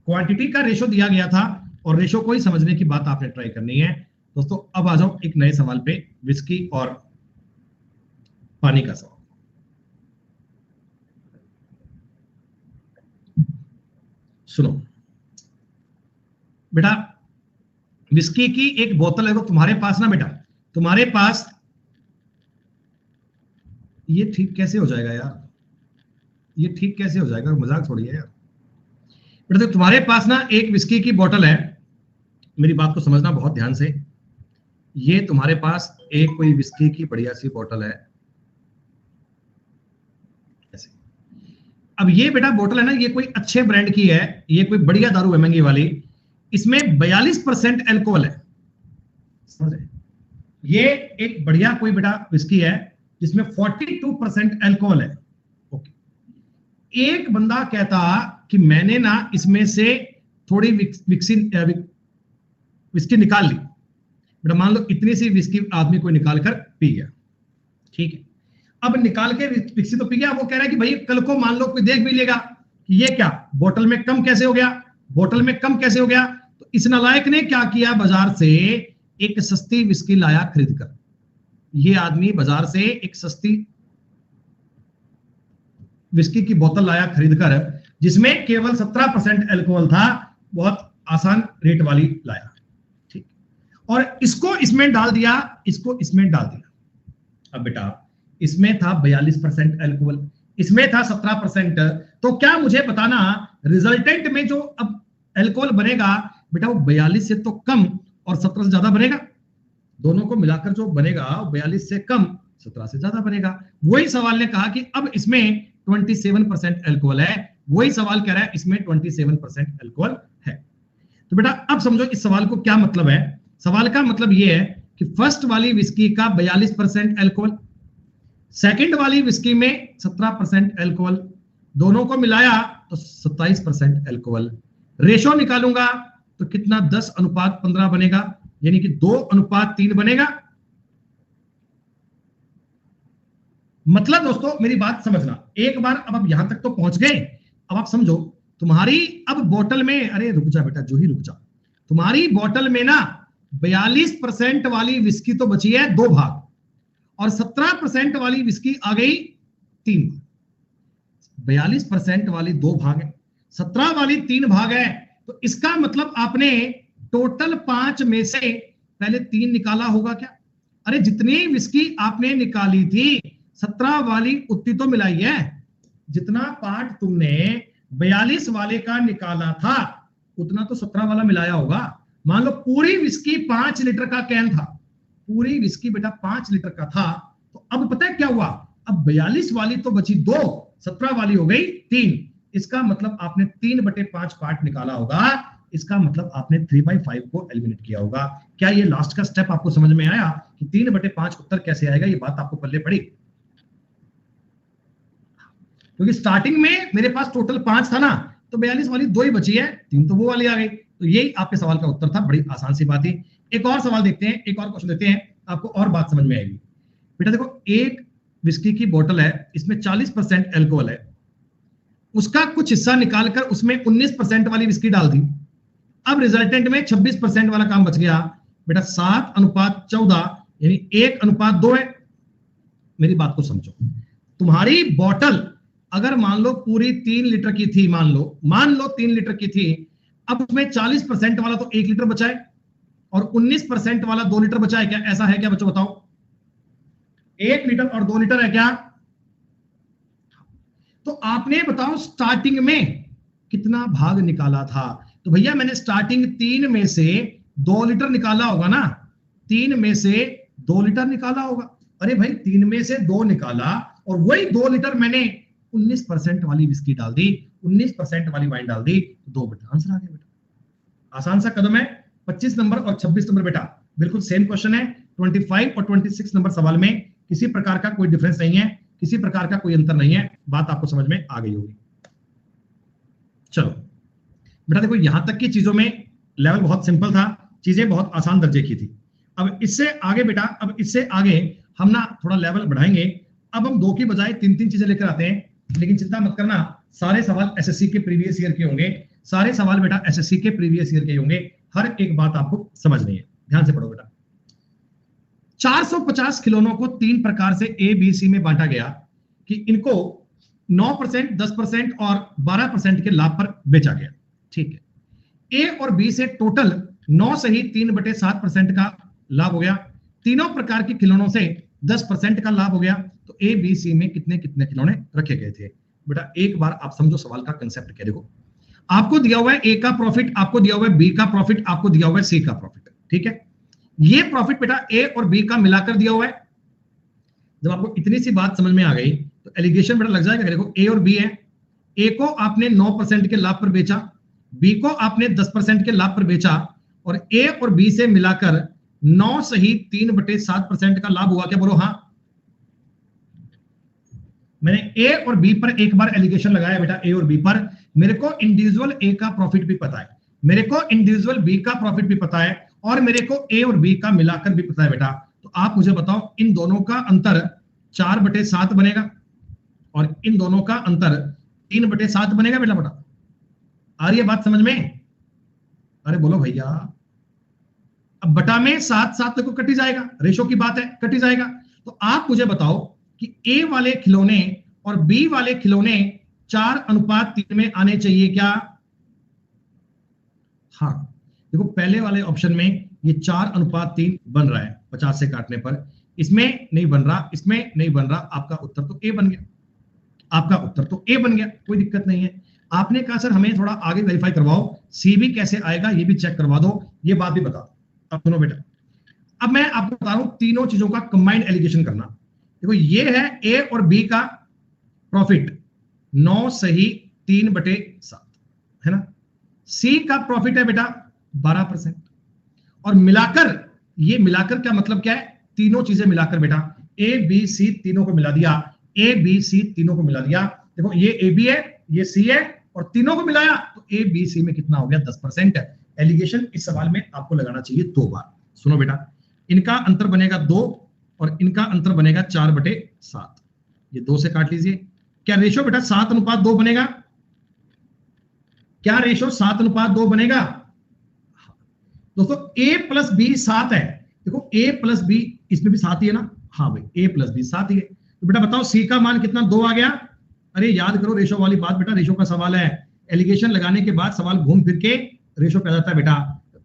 क्वांटिटी का रेशो दिया गया था और रेशो को ही समझने की बात आपने ट्राई करनी है दोस्तों। अब आ जाओ एक नए सवाल पे, विस्की और पानी का सवाल। सुनो बेटा, विस्की की एक बोतल है तो तुम्हारे पास ना बेटा, तुम्हारे पास ये ठीक कैसे हो जाएगा यार, ये ठीक कैसे हो जाएगा, मजाक छोड़िए यार। बेटा तो तुम्हारे पास ना एक विस्की की बोतल है, मेरी बात को समझना बहुत ध्यान से। ये तुम्हारे पास एक कोई विस्की की बढ़िया सी बोतल है ऐसे। अब ये बेटा बोतल है ना, ये कोई अच्छे ब्रांड की है, ये कोई बढ़िया दारू है महंगी वाली, इसमें 42% एल्कोहल है, समझ रहे? ये एक बढ़िया कोई बेटा विस्की है जिसमें 42% एल्कोहल है। ओके, एक बंदा कहता कि मैंने ना इसमें से थोड़ी विस्की निकाल ली, बेटा मान लो इतनी सी विस्की आदमी को निकाल कर पी गया, ठीक है। अब निकाल के विस्की तो पी गया, वो कह रहा है कि भाई कल को मान लो कोई देख भी लेगा कि ये क्या बोतल में कम कैसे हो गया, बोतल में कम कैसे हो गया। तो इस नालायक ने क्या किया, बाजार से एक सस्ती विस्की लाया खरीद कर। ये आदमी बाजार से एक सस्ती विस्की की बोतल लाया खरीद कर, जिसमें केवल 17% एल्कोहल था, बहुत आसान रेट वाली लाया, ठीक। और इसको इसमें डाल दिया, इसको इसमें डाल दिया। अब बेटा इसमें था 42% एल्कोहल, इसमें था 17%। तो क्या मुझे बताना रिजल्टेंट में जो अब एल्कोहल बनेगा बेटा वो 42 से तो कम और 17 से ज्यादा बनेगा, दोनों को मिलाकर जो बनेगा 42 से कम 17 से ज्यादा बनेगा। वही सवाल ने कहा कि अब इसमें 27% एल्कोहल है, वही सवाल कह रहा है इसमें 27% एल्कोहल है। तो बेटा अब समझो इस सवाल को क्या मतलब है। सवाल का मतलब यह है कि फर्स्ट वाली विस्की का 42% एल्कोहल, सेकंड वाली विस्की में 17% एल्कोहल, दोनों को मिलाया तो 27% एल्कोहल। रेशो निकालूंगा तो कितना 10:15 बनेगा, यानी कि 2:3 बनेगा। मतलब दोस्तों मेरी बात समझना एक बार, अब आप यहां तक तो पहुंच गए, अब आप समझो तुम्हारी अब बोतल में, अरे रुक जा बेटा, जो ही रुक जा, तुम्हारी बोतल में ना 42% वाली विस्की तो बची है 2 भाग और 17% वाली विस्की आ गई 3 भाग। 42% वाली 2 भाग है, 17 वाली 3 भाग है, तो इसका मतलब आपने टोटल 5 में से पहले 3 निकाला होगा क्या? अरे जितनी विस्की आपने निकाली थी 17 वाली उतनी तो मिलाई है, जितना पार्ट तुमने 42 वाले का निकाला था उतना तो 17 वाला मिलाया होगा। मान लो पूरी विस्की 5 लीटर का कैन था, पूरी विस्की बेटा 5 लीटर का था, तो अब पता है क्या हुआ, अब 42 वाली तो बची 2, 17 वाली हो गई 3। इसका मतलब आपने 3/5 पार्ट निकाला होगा, इसका मतलब आपने 3/5 को एलिमिनेट किया होगा। क्या ये लास्ट का स्टेप आपको समझ में आया कि 3/5 उत्तर कैसे आएगा, ये बात आपको पल्ले पड़ी? क्योंकि स्टार्टिंग में मेरे पास टोटल 5 था ना, तो 42 वाली 2 ही बची है, 3 तो वो वाली आ गई। तो यही आपके सवाल का उत्तर था, बड़ी आसान सी बात है। एक और सवाल देखते हैं, एक और क्वेश्चन देते हैं, आपको और बात समझ में आएगी। बेटा देखो, एक विस्की की बोतल है, इसमें 40% एल्कोहल है, उसका कुछ हिस्सा निकालकर उसमें 19% वाली विस्की डाल दी। अब रिजल्टेंट में 26% वाला काम बच गया। बेटा 7:14 यानी 1:2 है। मेरी बात को समझो, तुम्हारी बोतल अगर मान लो पूरी 3 लीटर की थी, मान लो 3 लीटर की थी, अब उसमें 40% वाला तो 1 लीटर बचा है और 19% वाला 2 लीटर बचा है। क्या ऐसा है क्या बच्चों, बताओ? 1 लीटर और 2 लीटर है क्या? तो आपने बताओ स्टार्टिंग में कितना भाग निकाला था? तो भैया मैंने स्टार्टिंग 3 में से 2 लीटर निकाला होगा ना, 3 में से 2 लीटर निकाला होगा। अरे भाई 3 में से 2 निकाला और वही 2 लीटर मैंने 19% वाली विस्की डाल दी, 19% वाली वाइन डाल दी, 2 बेटा आंसर आ गया। बेटा आसान सा कदम है। 25 नंबर और 26 नंबर बेटा बिल्कुल सेम क्वेश्चन है। 25 और 26 नंबर सवाल में किसी प्रकार का कोई डिफरेंस नहीं है, किसी प्रकार का कोई अंतर नहीं है। बात आपको समझ में आ गई होगी। चलो बेटा देखो, यहां तक की चीजों में लेवल बहुत सिंपल था, चीजें बहुत आसान दर्जे की थी। अब इससे आगे बेटा, अब इससे आगे हम ना थोड़ा लेवल बढ़ाएंगे। अब हम 2 की बजाय 3 चीजें लेकर आते हैं, लेकिन चिंता मत करना, सारे सवाल एसएससी के प्रीवियस ईयर के होंगे। सारे सवाल बेटा एसएससी के प्रीवियस ईयर के होंगे। हर एक बात आपको समझनी है, ध्यान से पढ़ो बेटा। 450 खिलौनों को 3 प्रकार से ए बी सी में बांटा गया कि इनको 9%, 10% और 12% के लाभ पर बेचा गया। ठीक है, ए और बी से टोटल 9 सही 3/7% का लाभ हो गया। तीनों प्रकार के खिलौनों से 10% का लाभ हो गया। तो ए बी सी में कितने कितने खिलौने रखे गए थे? बेटा एक बार आप समझो सवाल का कंसेप्ट क्या। देखो, आपको दिया हुआ है ए का प्रॉफिट, आपको दिया हुआ है बी का प्रॉफिट, आपको दिया हुआ है सी का प्रॉफिट। ठीक है, ये प्रॉफिट बेटा ए और बी का मिलाकर दिया हुआ है। जब आपको इतनी सी बात समझ में आ गई तो एलिगेशन बेटा लग जाएगा। देखो ए और बी है, ए को आपने 9% के लाभ पर बेचा, बी को आपने 10% के लाभ पर बेचा, और ए और बी से मिलाकर 9 सही 3/7% का लाभ हुआ। क्या बोलो? हाँ, मैंने ए और बी पर एक बार एलिगेशन लगाया बेटा, ए और बी पर। मेरे को इंडिविजुअल ए का प्रॉफिट भी पता है, मेरे को इंडिविजुअल बी का प्रॉफिट भी पता है, और मेरे को ए और बी का मिलाकर भी पता है बेटा। तो आप मुझे बताओ, इन दोनों का अंतर 4/7 बनेगा और इन दोनों का अंतर 3/7 बनेगा बेटा। बेटा आ रही है बात समझ में? अरे बोलो भैया। अब बटा में 7 को कटी जाएगा, रेशो की बात है, कटी जाएगा। तो आप मुझे बताओ कि ए वाले खिलौने और बी वाले खिलौने 4:3 में आने चाहिए क्या? हाँ, देखो पहले वाले ऑप्शन में ये 4:3 बन रहा है 50 से काटने पर, इसमें नहीं बन रहा, इसमें नहीं बन रहा। आपका उत्तर तो ए बन गया, आपका उत्तर तो ए बन गया, कोई दिक्कत नहीं है। आपने कहा सर हमें थोड़ा आगे वेरीफाई करवाओ, सी भी कैसे आएगा ये भी चेक करवा दो, ये बात भी बताओ। अब सुनो बेटा, अब मैं आपको बता रहा हूं तीनों चीजों का कंबाइंड एलिगेशन करना। देखो ये है ए और बी का प्रॉफिट 9 सही 3/7 है ना, सी का प्रॉफिट है बेटा 12%, और मिलाकर, ये मिलाकर क्या मतलब क्या है? तीनों चीजें मिलाकर बेटा, ए बी सी तीनों को मिला दिया, ए बी सी तीनों को मिला दिया। देखो ये ए बी है, ये सी है, और तीनों को मिलाया तो ए बी सी में कितना हो गया? 10%। एलिगेशन इस सवाल में आपको लगाना चाहिए 2 बार। सुनो बेटा, इनका अंतर बनेगा 2 और इनका अंतर बनेगा 4/7। ये 2 से काट लीजिए। क्या रेशो बेटा 7:2 बनेगा? क्या रेशो 7:2 बनेगा? दोस्तों a प्लस बी 7 है। देखो a प्लस बी इसमें भी 7 ही है ना? हाँ भाई, a प्लस बी 7 ही है। तो बेटा बताओ c का मान कितना? 2 आ गया। अरे याद करो रेशो वाली बात बेटा, रेशो का सवाल है, एलिगेशन लगाने के बाद सवाल घूम फिर के रेशो पे आ जाता है बेटा।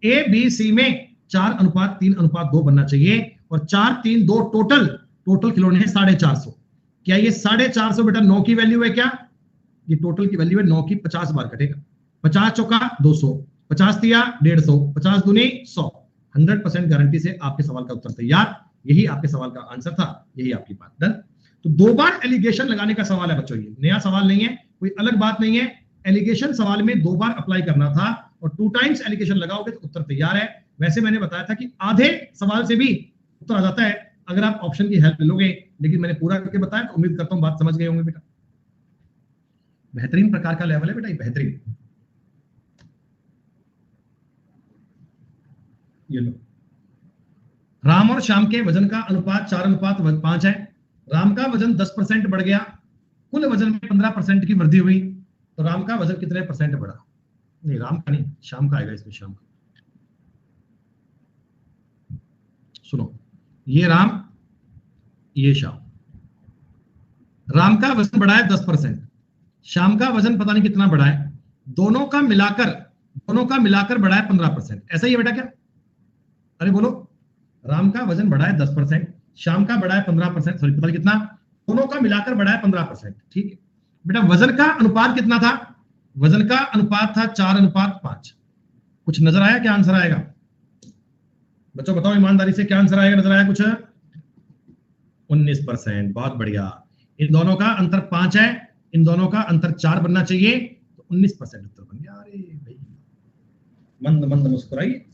a b c में 4:3:2 बनना चाहिए, और 4 3 2 टोटल खिलौने हैं 450। क्या ये 450 बेटा 9 की वैल्यू है क्या? ये टोटल की वैल्यू है 9 की 50 बार कटेगा। 50 चौका 200, 50 दिया 150, 50 दूनी 100, 100% गारंटी से आपके सवाल का उत्तर तैयार, यही आपके सवाल का आंसर था, यही आपकी बात डन। तो 2 बार एलिगेशन लगाने का सवाल है बच्चों, ये नया सवाल नहीं है, कोई अलग बात नहीं है। एलिगेशन सवाल में 2 बार अप्लाई करना था और 2 टाइम्स एलिगेशन लगाओगे तो उत्तर तैयार है। वैसे मैंने बताया था कि आधे सवाल से भी उत्तर आ जाता है अगर आप ऑप्शन की हेल्प लोगे, लेकिन मैंने पूरा करके बताया तो उम्मीद करता हूं बात समझ गए होंगे बेटा। बेहतरीन प्रकार का लेवल है बेटा, ये बेहतरीन। ये लो, राम और श्याम के वजन का अनुपात 4:5 है। राम का वजन 10% बढ़ गया, कुल वजन में 15% की वृद्धि हुई, तो राम का वजन कितने % बढ़ा? नहीं, राम का नहीं, श्याम का आएगा इसमें, श्याम का। सुनो, ये राम, ये श्याम। राम का वजन बढ़ा है 10%, श्याम का वजन पता नहीं कितना बढ़ा है, दोनों का मिलाकर बढ़ा है 15%। ऐसा ही है बेटा क्या? अरे बोलो, राम का वजन बढ़ा है 10%, श्याम का बढ़ा है 15%, सॉरी पता नहीं कितना, दोनों का मिलाकर बढ़ा है 15%। ठीक है बेटा, वजन का अनुपात कितना था? वजन का अनुपात था 4:5। कुछ नजर आया? क्या आंसर आएगा बच्चों, बताओ ईमानदारी से, क्या आंसर आएगा? नजर आया कुछ? 19%। बहुत बढ़िया। इन दोनों का अंतर 5 है, इन दोनों का अंतर 4 बनना चाहिए, तो 19% उत्तर बन गया। अरे भाई, मंद मंद मुस्कुराइए।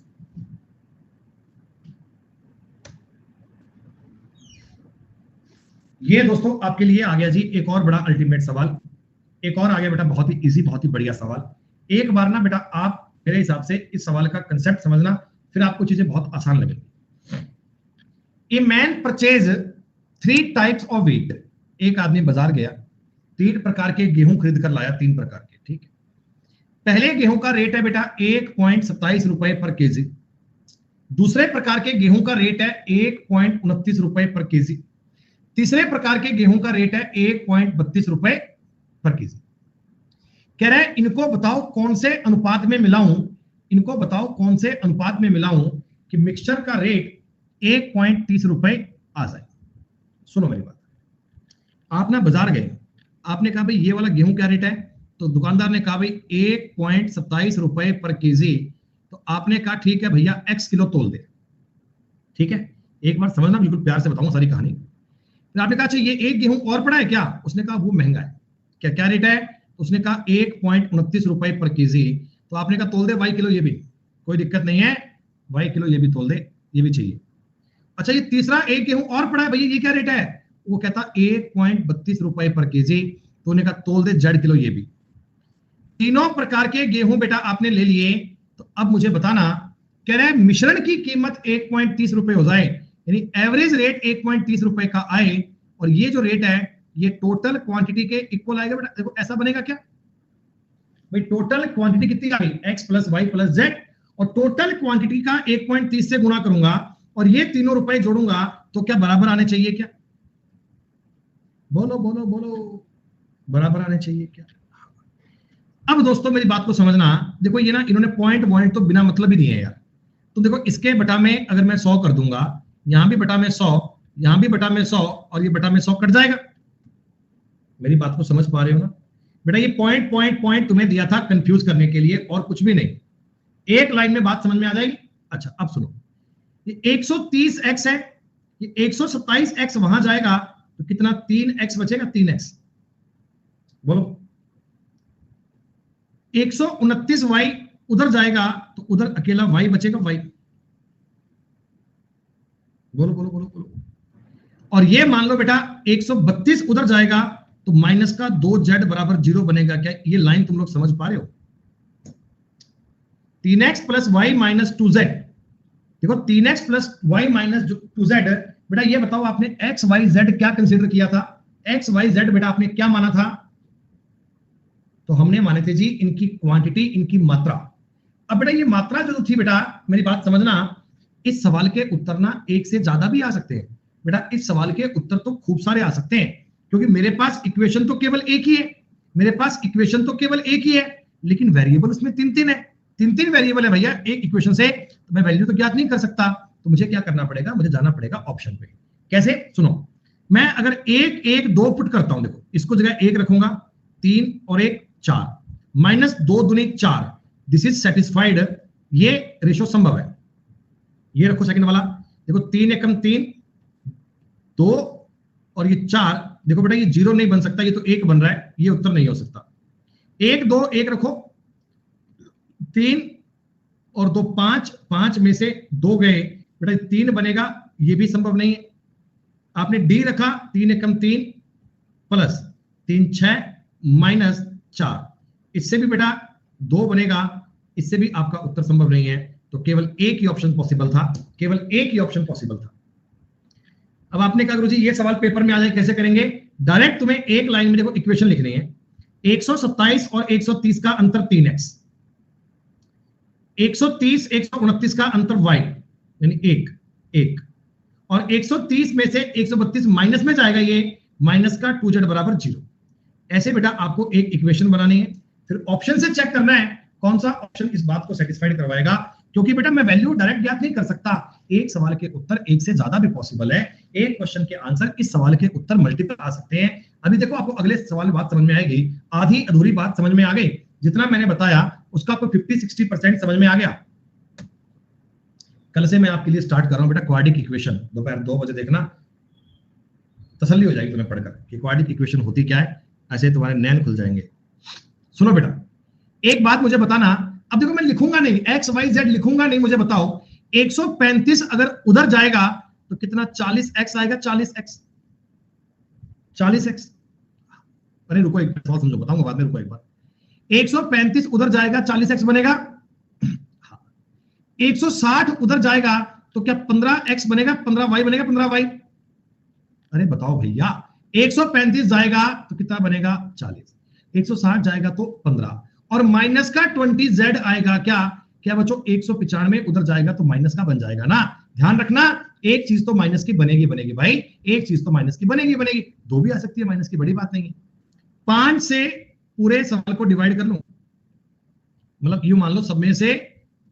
ये दोस्तों आपके लिए आ गया जी एक और बड़ा अल्टीमेट सवाल, एक और आ गया बेटा, बहुत ही इजी, बहुत ही बढ़िया सवाल। एक बार ना बेटा आप मेरे हिसाब से इस सवाल का कंसेप्ट समझना, फिर आपको चीजें बहुत आसान लगेंगी। A man purchase 3 types of wheat. एक आदमी बाजार गया, 3 प्रकार के गेहूं खरीद कर लाया, 3 प्रकार के। ठीक है, पहले गेहूं का रेट है बेटा 1.27 रुपए पर केजी, दूसरे प्रकार के गेहूं का रेट है 1.29 रुपए पर केजी, तीसरे प्रकार के गेहूं का रेट है 1.32 रुपए पर केजी। कह रहा है इनको बताओ कौन से अनुपात में मिलाऊं, इनको बताओ कौन से अनुपात में मिलाऊं कि मिक्सचर का रेट 1.30 रुपए आ जाए। सुनो मेरी बात, आप ना बाजार गए, आपने कहा भाई ये वाला गेहूं क्या रेट है, तो दुकानदार ने कहा भाई 1.27 रुपए पर केजी, तो आपने कहा ठीक है भैया x किलो तोल दे। ठीक है, एक बार समझना, बिल्कुल प्यार से बताऊंगा सारी कहानी। फिर आपने कहा अच्छा ये एक गेहूं और पड़ा है क्या? उसने कहा वो महंगा है। क्या क्या रेट है? उसने कहा 1.29 रुपए पर केजी, तो आपने कहा तोल दे y किलो, ये भी कोई दिक्कत नहीं है, y किलो ये भी तोल दे, ये भी चाहिए। अच्छा ये तीसरा एक गेहूं और पड़ा है भैया, ये क्या रेट है? वो कहता 1.32 रुपए पर केजी, तो उन्हें कहा तोल दे z किलो, ये भी। तीनों प्रकार के गेहूं बेटा आपने ले लिए, तो अब मुझे बताना, कह रहा है मिश्रण की कीमत 1.30 रुपए हो जाए, यानी एवरेज रेट 1.30 रुपए का आए, और ये जो रेट है ये टोटल क्वांटिटी के इक्वल आएगा बेटा। देखो ऐसा बनेगा क्या भाई, टोटल क्वांटिटी कितनी आ गई? x plus Y plus Z, और टोटल क्वांटिटी का 1.30 से गुणा करूंगा और ये तीनों रुपए जोड़ूंगा, तो क्या बराबर आने चाहिए क्या? बोलो बोलो बोलो, बराबर आने चाहिए क्या? अब दोस्तों मेरी बात को समझना, देखो ये ना इन्होंने पॉइंट तो बिना मतलब ही दिए हैं यार। तो देखो इसके बटा में अगर मैं 100 कर दूंगा, यहां भी बटा में 100, यहां भी बटा में 100, और ये बटा में 100 कट जाएगा। मेरी बात को समझ पा रहे हो ना बेटा? ये पॉइंट तुम्हें दिया था कंफ्यूज करने के लिए, और कुछ भी नहीं। एक लाइन में बात समझ में आ जाएगी। अच्छा अब सुनो, ये 130x है, ये 127x वहां जाएगा, तो कितना 3x बचेगा? 3x। बोलो 129y उधर जाएगा, तो उधर अकेला y बचेगा, y। बोलो बोलो बोलो बोलो। और ये मान लो बेटा 132 उधर जाएगा, तो माइनस का 2z बराबर 0 बनेगा। क्या ये लाइन तुम लोग समझ पा रहे हो? 3x plus Y minus 2z, देखो 3x plus Y minus 2z, बेटा ये बताओ आपने x y z क्या कंसीडर किया था? x y z बेटा आपने क्या माना था? तो हमने माने थे जी इनकी क्वांटिटी, इनकी मात्रा। अब बेटा ये मात्रा जो थी बेटा, मेरी बात समझना, इस सवाल के उत्तर ना एक से ज्यादा भी आ सकते हैं बेटा। इस सवाल के उत्तर तो खूब सारे आ सकते हैं, क्योंकि मेरे पास इक्वेशन तो केवल एक ही है, मेरे पास इक्वेशन तो केवल एक ही है, लेकिन वेरिएबल उसमें 3 है, 3 वेरिएबल है भैया एक इक्वेशन से, तो मैं वैल्यू तो ज्ञात नहीं कर सकता। तो मुझे क्या करना पड़ेगा? मुझे जाना पड़ेगा ऑप्शन पे। कैसे? सुनो, मैं अगर 1 1 2 पुट करता हूं, देखो इसको जगह 1 रखूंगा, 3 और 1 4, माइनस 2 दूनी 4, दिस इज सेटिस्फाइड, ये रेशो संभव है। ये रखो सेकंड वाला, देखो 3 एकम 3, 2 और ये 4, देखो बेटा ये 0 नहीं बन सकता, ये तो 1 बन रहा है, ये उत्तर नहीं हो सकता। 1 2 1 रखो, 3 और 2 5, 5 में से 2 गए, बेटा 3 बनेगा, ये भी संभव नहीं है। आपने डी रखा, 3 एकम 3 प्लस 3 6 माइनस 4, इससे भी बेटा 2 बनेगा, इससे भी आपका उत्तर संभव नहीं है। तो केवल एक ही ऑप्शन पॉसिबल था, केवल एक ही ऑप्शन पॉसिबल था। अब आपने कहा गुरुजी ये सवाल पेपर में आ जाए कैसे करेंगे? डायरेक्ट तुम्हें एक लाइन में देखो इक्वेशन लिखनी है। 127 और 130 का अंतर 3x, 130 129 का अंतर y यानी 1 और 130 में से 132 माइनस में जाएगा, ये माइनस का 2z बराबर 0। ऐसे बेटा आपको एक इक्वेशन बनानी है, फिर ऑप्शन से चेक करना है कौन सा ऑप्शन इस बात को सेटिस्फाइड करवाएगा, क्योंकि बेटा मैं वैल्यू डायरेक्ट ज्ञात नहीं कर सकता। एक सवाल के उत्तर एक से ज्यादा भी पॉसिबल है, एक क्वेश्चन के आंसर इस सवाल के उत्तर मल्टीपल आ सकते हैं। अभी देखो आपको अगले सवाल में बात समझ में आएगी, आधी अधूरी बात समझ में आ गई, जितना मैंने बताया उसका कोई 50-60% समझ में आ गया। कल से मैं आपके लिए स्टार्ट कर रहा हूं बेटा क्वाड्रिक इक्वेशन, दोपहर 2 बजे देखना, तसल्ली हो जाएगी तुम्हें पढ़कर कि क्वाड्रिक इक्वेशन होती क्या है, ऐसे तुम्हारे नैन खुल जाएंगे। सुनो बेटा, एक बात मुझे बताना, अब देखो मैं लिखूंगा नहीं, एक्स वाई जेड लिखूंगा नहीं, मुझे बताओ 135 अगर उधर जाएगा तो कितना 40x आएगा, 40x 40x। अरे रुको एक बार समझो, बताऊंगा बाद में, रुको एक बार। 135 उधर जाएगा 40x बनेगा, 160 उधर जाएगा तो क्या 15x बनेगा, 15y बनेगा, 15y। अरे बताओ भैया, 135 जाएगा तो कितना बनेगा 40, 160 जाएगा तो 15 और माइनस का 20z आएगा, क्या क्या बच्चों 195 उधर जाएगा तो माइनस का बन जाएगा ना। ध्यान रखना एक चीज तो माइनस की बनेगी बनेगी भाई, एक चीज तो माइनस की बनेगी बनेगी, 2 भी आ सकती है माइनस की, बड़ी बात नहीं है। 5 से पूरे सवाल को डिवाइड कर लूं, मतलब यूं मान लो सब में से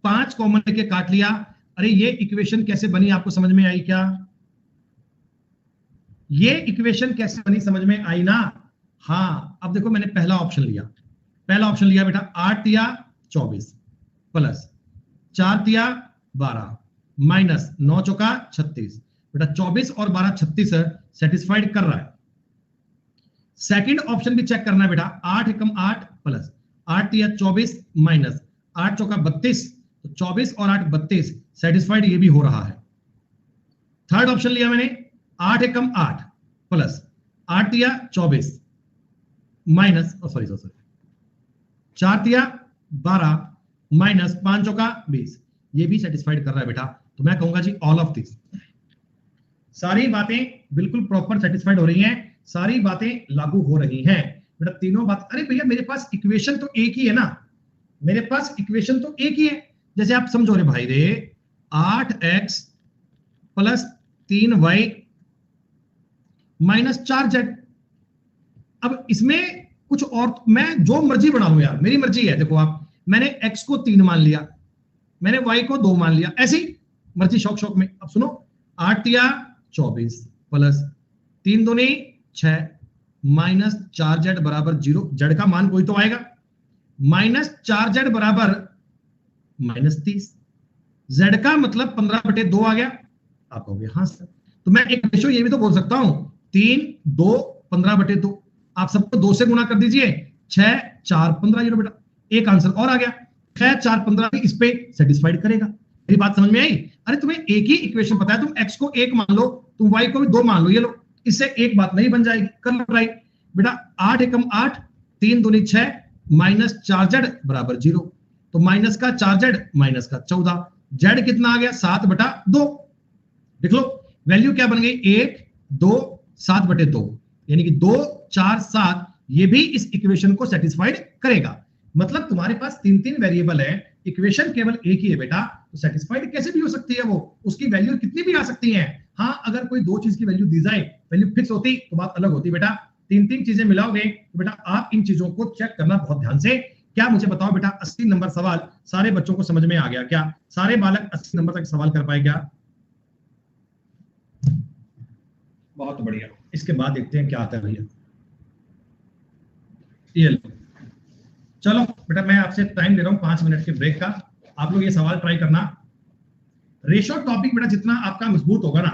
5 कॉमन लेके काट लिया। अरे ये इक्वेशन कैसे बनी आपको समझ में आई क्या? ये इक्वेशन कैसे बनी समझ में आई ना? हाँ, अब देखो मैंने पहला ऑप्शन लिया, पहला ऑप्शन लिया बेटा 8 या 24 प्लस 4 या 12 माइनस 9 चौका 36, बेटा 24 और 12 36 सेटिस्फाइड कर रहा है। सेकंड ऑप्शन भी चेक करना है बेटा, 8 एकम 8 प्लस 8 या 24 माइनस 8 चौका 32, तो 24 और 8 32 सेटिस्फाइड, ये भी हो रहा है। थर्ड ऑप्शन लिया मैंने 8 एकम 8 प्लस 8 या 24 माइनस सॉरी 4 या 12 माइनस 5 चौका 20, ये भी सेटिस्फाइड कर रहा है बेटा। तो मैं कहूंगा जी ऑल ऑफ दिस, सारी बातें बिल्कुल प्रॉपर सेटिस्फाइड हो रही हैं, सारी बातें लागू हो रही हैं बेटा, तीनों बात। अरे भैया मेरे पास इक्वेशन तो एक ही है ना, मेरे पास इक्वेशन तो एक ही है। जैसे आप समझो रे भाई रे, 8x plus 3y minus 4z। अब इसमें कुछ और मैं जो मर्जी बना लूं यार, मेरी मर्जी है। देखो आप, मैंने x को 3 मान लिया, मैंने y को 2 मान लिया, ऐसी मर्जी शौक शौक में। अब सुनो, 8 या 24 प्लस 3 दूनी 6 माइनस 4z बराबर 0, z का मान कोई तो आएगा, माइनस 4z बराबर माइनस 30, z का मतलब 15/2 आ गया। आप कहोगे हाँ सर, तो मैं एक रेशो ये भी तो बोल सकता हूं, 3 2 15/2, आप सबको 2 से गुणा कर दीजिए, 6 4 15, ये बेटा एक आंसर और आ गया, 6 4 15 भी इस पे सेटिस्फाइड करेगा। मेरी बात समझ में आई? अरे तुम्हें एक ही इक्वेशन पता है, तुम x को 1 मान लो, तुम y को भी 2 मान लो, ये लो, इससे एक बात नहीं बन जाएगी, कर लो ट्राई बेटा। 8 एकम 8 3 दूनी 6 माइनस 4z बराबर 0, तो माइनस का 4z माइनस का 14, z कितना आ गया 7/2। देख लो वैल्यू क्या बन गई, 1 2 7/2, यानी कि 2 4 7, ये भी इस इक्वेशन को सेटिस्फाइड करेगा। मतलब तुम्हारे पास 3 वेरिएबल है, इक्वेशन केवल एक ही है बेटा, तो सेटिस्फाइड कैसे भी हो सकती है वो, उसकी वैल्यू कितनी भी आ सकती है। हाँ, अगर कोई 2 चीज की वैल्यू दी जाए, वैल्यू फिक्स होती तो बात अलग होती बेटा। 3 चीजें मिलाओगे तो बेटा आप इन चीजों को चेक करना बहुत ध्यान से। क्या मुझे बताओ बेटा, 80 नंबर सवाल सारे बच्चों को समझ में आ गया क्या? सारे बालक 80 नंबर तक सवाल कर पाए क्या? बहुत बढ़िया। इसके बाद देखते हैं क्या आता है भैया। ये लो, चलो बेटा मैं आपसे टाइम ले रहा हूं 5 मिनट के ब्रेक का, आप लोग ये सवाल ट्राई करना। रेशो टॉपिक बेटा जितना आपका मजबूत होगा ना,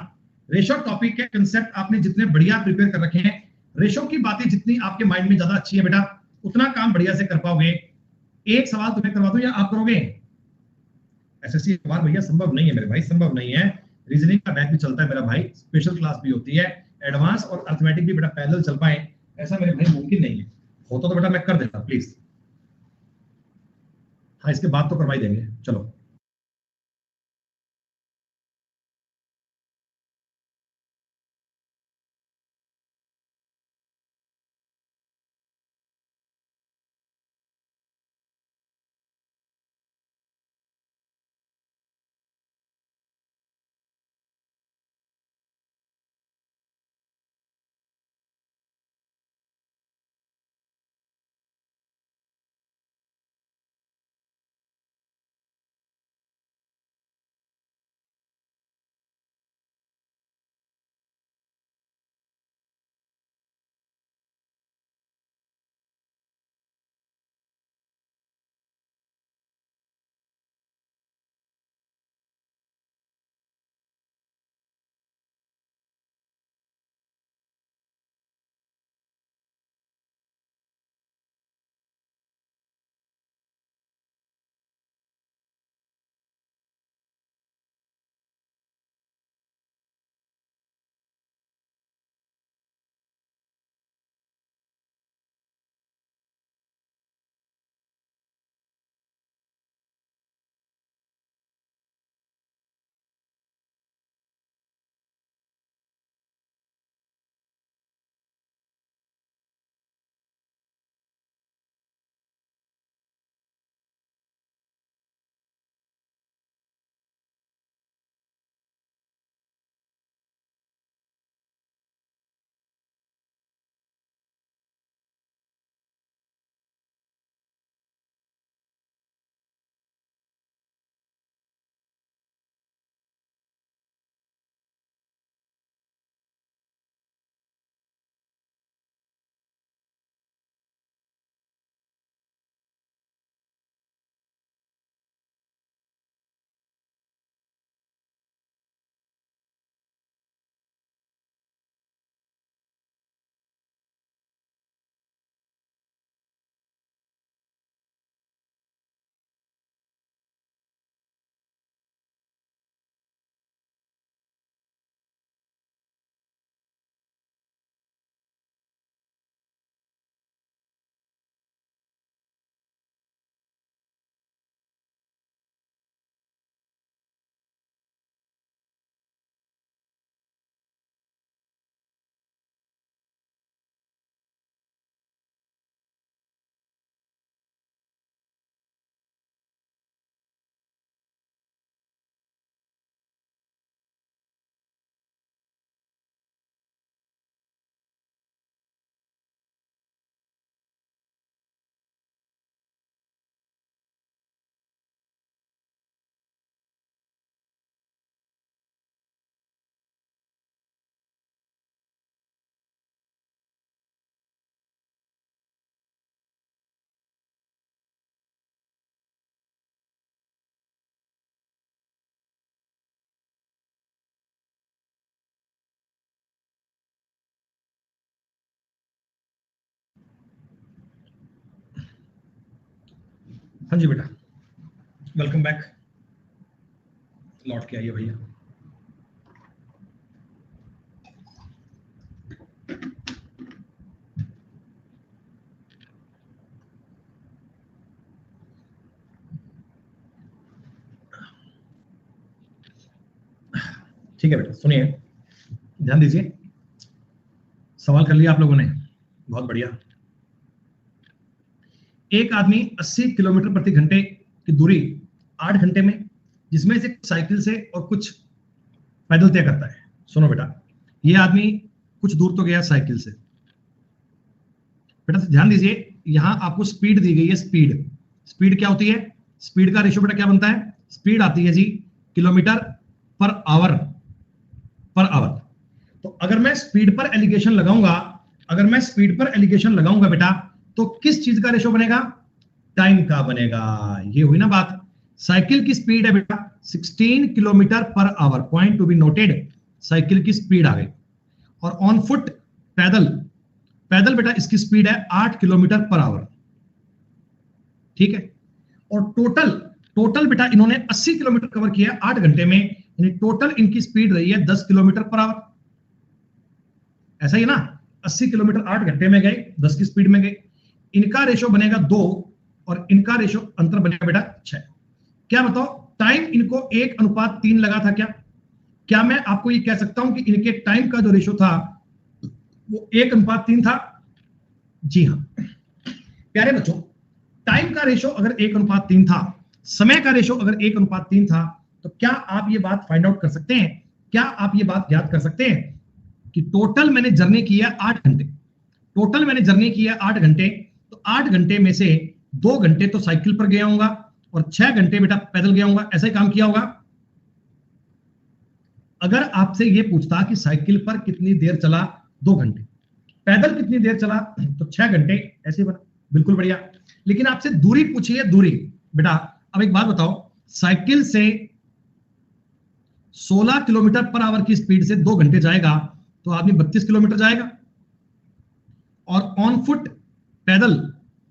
रेशो टॉपिक के कंसेप्ट आपने जितने बढ़िया प्रिपेयर कर रखे हैं, रेशो की बातें जितनी आपके माइंड में ज्यादा अच्छी है बेटा, उतना काम बढ़िया से कर पाओगे। एक सवाल तुम्हें करवा दूं या आप करोगे? एसएससी सवाल भैया संभव नहीं है मेरे भाई, संभव नहीं है। रीजनिंग का बैच भी चलता है मेरा भाई, स्पेशल क्लास भी होती है, एडवांस और अर्थमेटिक भी बेटा पैरेलल चल पाए, ऐसा मेरे भाई मुमकिन नहीं है। होता तो बेटा मैं कर देता प्लीज। हाँ इसके बाद तो करवाई देंगे। चलो हाँ जी बेटा, वेलकम बैक। लौट के आइए भैया। ठीक है बेटा, सुनिए, ध्यान दीजिए। सवाल कर लिया आप लोगों ने, बहुत बढ़िया। एक आदमी 80 किलोमीटर प्रति घंटे की दूरी 8 घंटे में, जिसमें से साइकिल से और कुछ पैदल तय करता है। सुनो बेटा, ये आदमी कुछ दूर तो गया साइकिल से। बेटा ध्यान दीजिए, यहां आपको स्पीड दी गई है। स्पीड, स्पीड क्या होती है? स्पीड का रेशियो बेटा क्या बनता है? स्पीड आती है जी kilometre per hour, per hour. तो अगर मैं स्पीड पर एलिगेशन लगाऊंगा, अगर मैं स्पीड पर एलिगेशन लगाऊंगा बेटा, तो किस चीज का रेशियो बनेगा? टाइम का बनेगा। ये हुई ना बात। साइकिल की स्पीड है बेटा 16 kilometre per our, point to be noted, cycle की स्पीड आ गई। और ऑन फुट पैदल, पैदल बेटा इसकी स्पीड है 8 किलोमीटर पर आवर, ठीक है। और टोटल टोटल बेटा इन्होंने 80 किलोमीटर कवर किया 8 घंटे में, यानी टोटल इनकी स्पीड रही है 10 किलोमीटर पर आवर। ऐसा ही ना, 80 किलोमीटर 8 घंटे में गए, 10 की स्पीड में गए। इनका रेशो बनेगा 2 और इनका रेशो अंतर बनेगा बेटा 6। क्या बताओ, टाइम इनको 1:3 लगा था क्या? क्या मैं आपको ये कह सकता हूं कि इनके टाइम का जो रेशो था वो 1:3 था? जी हां प्यारे बच्चों, टाइम का रेशो अगर 1:3 था, समय का रेशो अगर 1:3 था, तो क्या आप ये बात फाइंड आउट कर सकते हैं, क्या आप ये बात याद कर सकते हैं कि टोटल मैंने जर्नी की है 8 घंटे, टोटल मैंने जर्नी की है 8 घंटे, तो 8 घंटे में से 2 घंटे तो साइकिल पर गया होगा और 6 घंटे बेटा पैदल गया होगा, ऐसा ही काम किया होगा। अगर आपसे ये पूछता कि साइकिल पर कितनी देर चला, 2 घंटे, पैदल कितनी देर चला, तो 6 घंटे, ऐसे बना, बिल्कुल बढ़िया। लेकिन आपसे दूरी पूछिए, दूरी बेटा, अब एक बात बताओ, साइकिल से 16 किलोमीटर पर आवर की स्पीड से 2 घंटे जाएगा तो आदमी 32 किलोमीटर जाएगा, और ऑन फुट पैदल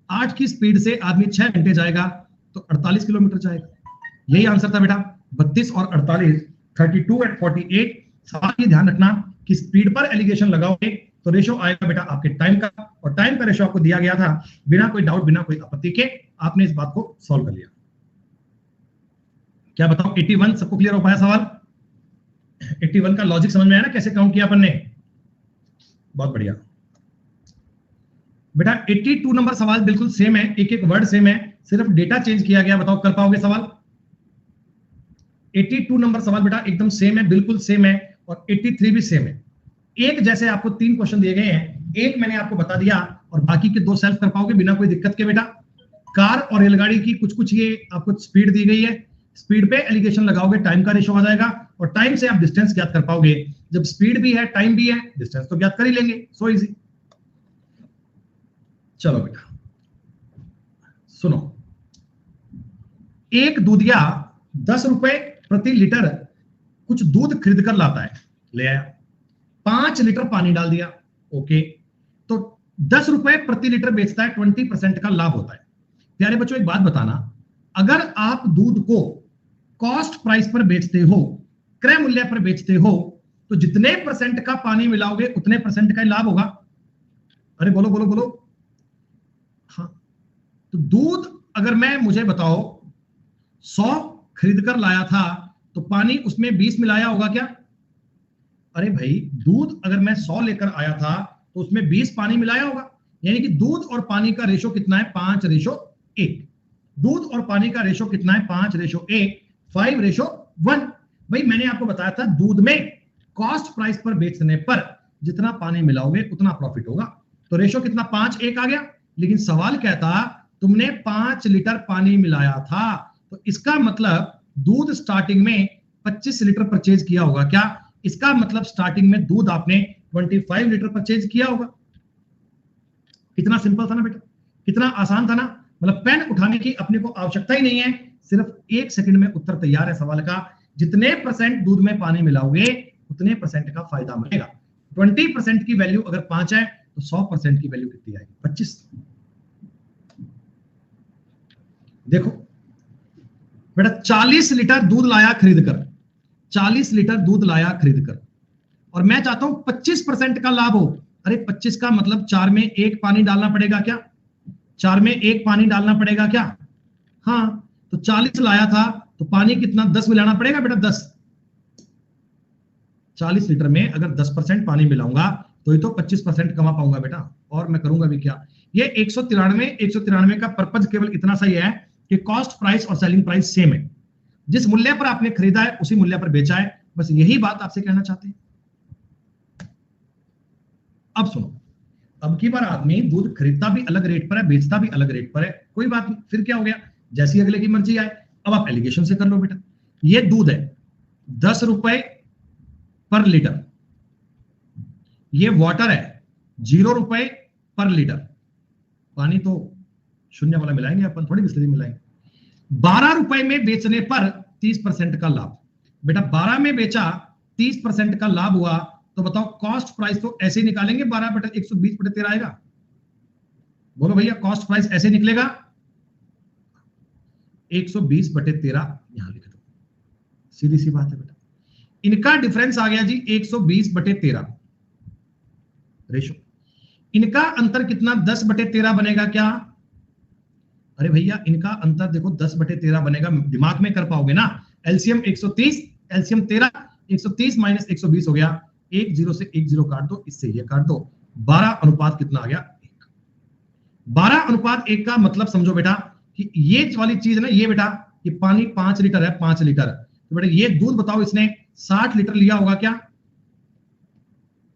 8 की स्पीड से आदमी 6 घंटे जाएगा तो 48 किलोमीटर जाएगा। यही आंसर था बेटा, 32 और 48, 32 एंड 48। सवाल ये ध्यान रखना कि स्पीड पर एलिगेशन लगाओगे तो रेशो आएगा बेटा आपके टाइम का, और टाइम का रेशो आपको दिया गया था बिना कोई डाउट, बिना कोई आपत्ति के, आपने इस बात को सॉल्व कर लिया। क्या बताओ 81 सबको क्लियर हो पाया सवाल? 81 का लॉजिक समझ में आया ना, कैसे काउंट किया अपन ने? बहुत बढ़िया बेटा। 82 नंबर सवाल बिल्कुल सेम है, एक एक वर्ड सेम है, सिर्फ डेटा चेंज किया गया। बताओ कर पाओगे सवाल? 82 नंबर सवाल बेटा एकदम सेम है, बिल्कुल सेम है, और 83 भी सेम है। एक जैसे आपको 3 क्वेश्चन दिए गए हैं, एक मैंने आपको बता दिया और बाकी के 2 सेल्फ कर पाओगे बिना कोई दिक्कत के बेटा। कार और रेलगाड़ी की कुछ कुछ ये आपको स्पीड दी गई है, स्पीड पे एलिगेशन लगाओगे टाइम का रेशो आ जाएगा, और टाइम से आप डिस्टेंस ज्ञात कर पाओगे। जब स्पीड भी है, टाइम भी है, डिस्टेंस तो ज्ञात कर ही लेंगे, सो इजी। चलो बेटा सुनो, एक दूधिया 10 रुपए प्रति लीटर कुछ दूध खरीद कर लाता है, ले आया, 5 लीटर पानी डाल दिया, ओके, तो 10 रुपए प्रति लीटर बेचता है, 20% का लाभ होता है। प्यारे बच्चों एक बात बताना, अगर आप दूध को कॉस्ट प्राइस पर बेचते हो, क्रय मूल्य पर बेचते हो, तो जितने परसेंट का पानी मिलाओगे उतने परसेंट का लाभ होगा। अरे बोलो बोलो बोलो। हाँ, तो दूध अगर मैं, मुझे बताओ, 100 खरीद कर लाया था तो पानी उसमें 20 मिलाया होगा क्या? अरे भाई, दूध अगर मैं 100 लेकर आया था तो उसमें 20 पानी मिलाया होगा, यानी कि दूध और पानी का रेशो कितना है? 5:1। दूध और पानी का रेशो कितना है? 5:1, 5:1। भाई मैंने आपको बताया था दूध में कॉस्ट प्राइस पर बेचने पर जितना पानी मिलाओगे उतना प्रॉफिट होगा, तो रेशो कितना? 5:1 आ गया। लेकिन सवाल कहता तुमने 5 लीटर पानी मिलाया था, तो इसका मतलब दूध स्टार्टिंग में 25 लीटर परचेज किया होगा क्या? इसका मतलब स्टार्टिंग में दूध आपने 25 लीटर परचेज किया होगा। कितना सिंपल था ना बेटा, कितना आसान था ना। मतलब पेन उठाने की अपने को आवश्यकता ही नहीं है, सिर्फ 1 सेकंड में उत्तर तैयार है सवाल का। जितने परसेंट दूध में पानी मिलाओगे उतने परसेंट का फायदा मिलेगा। 20% की वैल्यू अगर 5 है तो 100% की वैल्यू कितनी आएगी? 25। देखो बेटा, 40 लीटर दूध लाया खरीदकर, 40 लीटर दूध लाया खरीदकर, और मैं चाहता हूं 25% का लाभ हो। अरे 25 का मतलब 4 में 1 पानी डालना पड़ेगा क्या? 4 में 1 पानी डालना पड़ेगा क्या? हाँ, तो 40 लाया था तो पानी कितना? 10 मिलाना पड़ेगा बेटा, 10। 40 लीटर में अगर 10% पानी मिलाऊंगा तो ही तो 25% कमा पाऊंगा बेटा, और मैं करूंगा भी क्या? ये 193 का पर्पज केवल इतना सही है कि कॉस्ट प्राइस और सेलिंग प्राइस सेम है, जिस मूल्य पर आपने खरीदा है उसी मूल्य पर बेचा है, बस यही बात आपसे कहना चाहते हैं। अब सुनो, अब की बार आदमी दूध खरीदता भी अलग रेट पर है, बेचता भी अलग रेट पर है, कोई बात नहीं, फिर क्या हो गया, जैसी अगले की मर्जी आए। अब आप एलिगेशन से कर लो बेटा। ये दूध है 10 रुपए पर लीटर, ये वाटर है 0 रुपए पर लीटर। पानी तो शून्य वाला मिलाएंगे अपन, थोड़ी बिस्लरी मिलाएंगे। 12 रुपए में बेचने पर 30% का लाभ। बेटा 12 में बेचा, 30% का लाभ हुआ, तो बताओ कॉस्ट प्राइस तो ऐसे ही निकालेंगे, 12/120/13 आएगा। बोलो भैया, कॉस्ट प्राइस ऐसे निकलेगा, 120/13 यहां लिख दो, सीधी सी बात है बेटा। इनका डिफरेंस आ गया जी 120/13 रेशो। इनका अंतर कितना 10/13 बनेगा क्या? अरे भैया इनका अंतर देखो 10/13 बनेगा, दिमाग में कर पाओगे ना। एलसीएम 130, एलसीएम 13, 130 माइनस 120 हो गया, 1 0 से 1 0 काट दो, इससे ये काट दो, 12 अनुपात कितना आ गया 1। 12:1 का मतलब समझो बेटा कि ये वाली चीज ना, ये बेटा ये पानी 5 लीटर है, 5 लीटर, तो बेटा ये दूध बताओ इसने 60 लीटर लिया होगा क्या?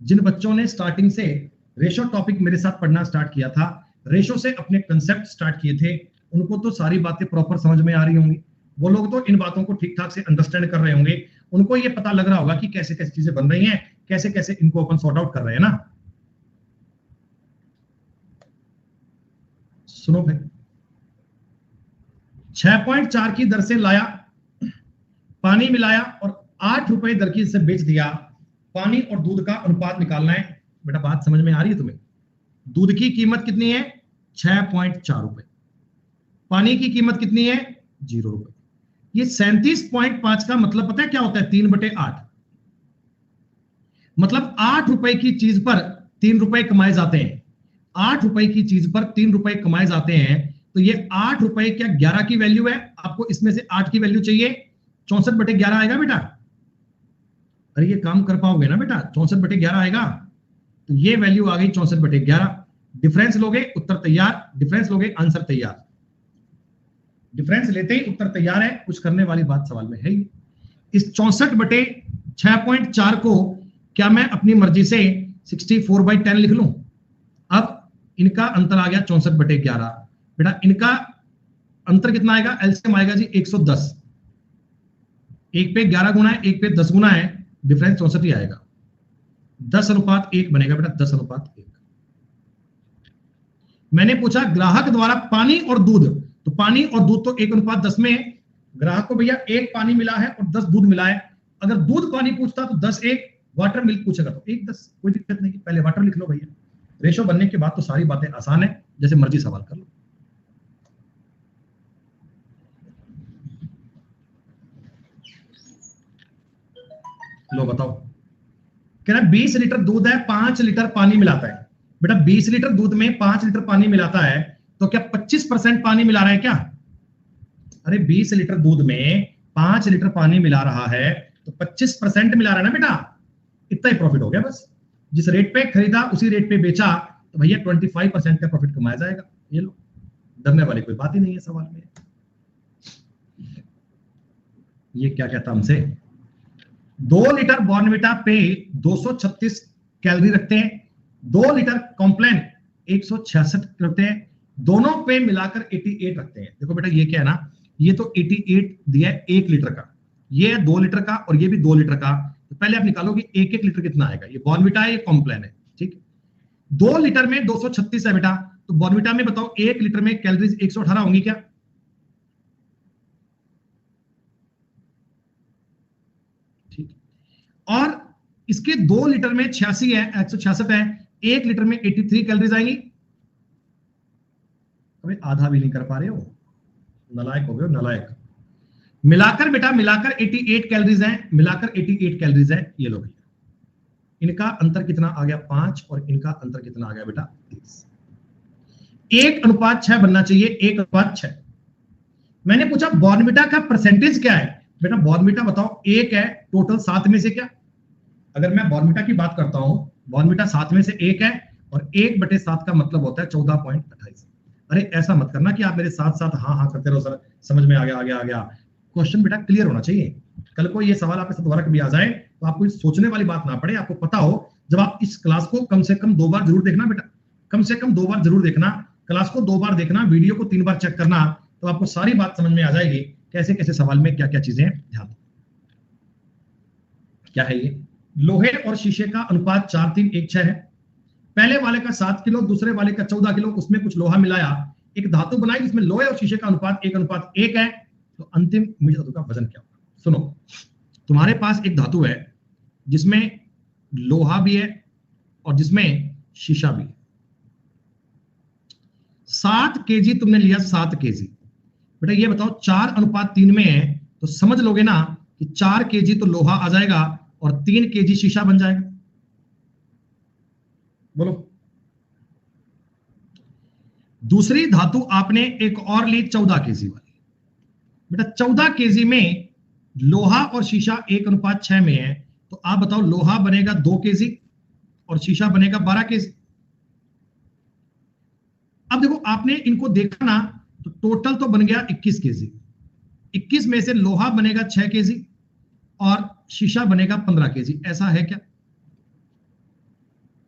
जिन बच्चों ने स्टार्टिंग से रेशो टॉपिक मेरे साथ पढ़ना स्टार्ट किया था, रेशो से अपने कंसेप्ट स्टार्ट किए थे, उनको तो सारी बातें प्रॉपर समझ में आ रही होंगी। वो लोग तो इन बातों को ठीक ठाक से अंडरस्टैंड कर रहे होंगे, उनको ये पता लग रहा होगा कि कैसे कैसे चीजें बन रही हैं, कैसे कैसे इनको अपन सॉर्ट आउट कर रहे हैं ना। सुनो भाई, 6.4 की दर से लाया, पानी मिलाया और 8 रुपए दर की से बेच दिया। पानी और दूध का अनुपात निकालना है। बेटा बात समझ में आ रही है तुम्हें? दूध की कीमत कितनी है 6.4 रुपए, पानी की कीमत कितनी है 0 रुपए। ये 37.5 का मतलब पता है क्या होता है? 3/8। मतलब 8 रुपए की चीज पर 3 रुपए कमाए जाते हैं। 8 रुपए की चीज पर 3 रुपए कमाए जाते हैं, तो ये 8 रुपए क्या 11 की वैल्यू है? आपको इसमें से 8 की वैल्यू चाहिए, 64/11 आएगा बेटा। अरे ये काम कर पाओगे ना बेटा? 64/11 आएगा, तो ये वैल्यू आ गई 64/11। डिफरेंस लोगे उत्तर तैयार, डिफरेंस लोगे आंसर तैयार। डिफरेंस लेते ही उत्तर तैयार है, कुछ करने वाली बात सवाल में है ही। इस 64/6.4 को क्या मैं अपनी मर्जी से 64/10 लिख लूं? अब इनका अंतर आ गया 64/11। बेटा इनका अंतर कितना आएगा? एलसीएम आएगा जी 110। 1 पे 11 गुना है, 1 पे 10 गुना है, डिफरेंस 64 ही आएगा। 10:1 बनेगा बेटा, 10:1। मैंने पूछा ग्राहक द्वारा पानी और दूध, तो पानी और दूध तो 1:10 में है। ग्राहक को भैया 1 पानी मिला है और 10 दूध मिला है। अगर दूध पानी पूछता तो 10:1, वाटर मिल्क पूछेगा तो 1:10, कोई दिक्कत नहीं, पहले वाटर लिख लो भैया। रेशो बनने के बाद तो सारी बातें आसान है, जैसे मर्जी सवाल कर लो। लो बताओ, कह रहा 20 लीटर दूध है, 5 लीटर पानी मिलाता है। बेटा 20 लीटर दूध में 5 लीटर पानी मिलाता है, तो क्या 25% पानी मिला रहा है क्या? अरे 20 लीटर दूध में 5 लीटर पानी मिला रहा है, तो 25% मिला रहा है ना बेटा, इतना ही प्रॉफिट हो गया बस। जिस रेट पे खरीदा उसी रेट पे बेचा, तो भैया 25% का प्रॉफिट कमाया जाएगा। ये लो, डरने वाली कोई बात ही नहीं है सवाल में। ये क्या कहता हमसे, 2 लीटर बॉर्नविटा पे 236 कैलोरी रखते हैं, 2 लीटर कॉम्प्लान 166 रखते हैं, दोनों पे मिलाकर 88 रखते हैं। देखो बेटा ये क्या है ना, ये तो 88 दिया है 1 लीटर का, ये है 2 लीटर का और ये भी 2 लीटर का। तो पहले आप निकालोगे 1-1 लीटर कितना आएगा। ये बॉर्नविटा है, ये कॉम्प्लान है, ठीक। 2 लीटर में 236 है बेटा, तो बॉर्नविटा में बताओ 1 लीटर में कैलोरीज 118 होंगी क्या? ठीक। और इसके 2 लीटर में 86 है, 166 है, 1 लीटर में 83 कैलोरीज आएंगी। अबे आधा भी नहीं कर पा रहे हो, नालायक हो गए हो, नालायक। मिलाकर बेटा मिलाकर 88 कैलोरीज हैं, मिलाकर 88 कैलोरीज हैं। ये लो भैया, इनका अंतर कितना आ गया 5 और इनका अंतर कितना आ गया बेटा 30। 1:6 बनना चाहिए, 1:6। मैंने पूछा बॉर्नविटा का परसेंटेज क्या है? बेटा बॉर्नविटा बताओ 1 है, टोटल 7 में से क्या? अगर मैं बॉर्नविटा की बात करता हूं, बॉर्नविटा 7 में से 1 है, और 1/7 का मतलब होता है 14.28। अरे ऐसा मत करना कि आप मेरे साथ साथ हाँ हाँ करते रहो सर, समझ में आ गया आ गया आ गया। क्वेश्चन बेटा क्लियर होना चाहिए। कल को ये सवाल आपके साथ दोबारा कभी आ जाए तो आपको सोचने वाली बात ना पड़े, आपको पता हो। जब आप इस क्लास को कम से कम 2 बार जरूर देखना बेटा, कम से कम 2 बार जरूर देखना, क्लास को 2 बार देखना, वीडियो को 3 बार चेक करना, तो आपको सारी बात समझ में आ जाएगी कैसे कैसे सवाल में क्या क्या चीजें हैं। ध्यान क्या है ये, लोहे और शीशे का अनुपात 4:3:1:6 है। पहले वाले का 7 किलो, दूसरे वाले का 14 किलो, उसमें कुछ लोहा मिलाया, एक धातु बनाई जिसमें लोहे और शीशे का अनुपात 1:1 है। तो अंतिम मिश्र धातु का वजन क्या होगा? सुनो, तुम्हारे पास एक धातु है जिसमें लोहा भी है और जिसमें शीशा भी है। 7 केजी तुमने लिया, 7 केजी। बेटा ये बताओ 4:3 में है, तो समझ लोगे ना कि 4 केजी तो लोहा आ जाएगा और 3 केजी शीशा बन जाएगा। बोलो। दूसरी धातु आपने एक और ली 14 केजी वाली। बेटा 14 केजी में लोहा और शीशा 1:6 में है, तो आप बताओ लोहा बनेगा 2 केजी और शीशा बनेगा 12 केजी। अब देखो आपने इनको देखा ना, तो टोटल तो बन गया 21 केजी। 21 में से लोहा बनेगा 6 केजी और शीशा बनेगा 15 केजी। ऐसा है क्या?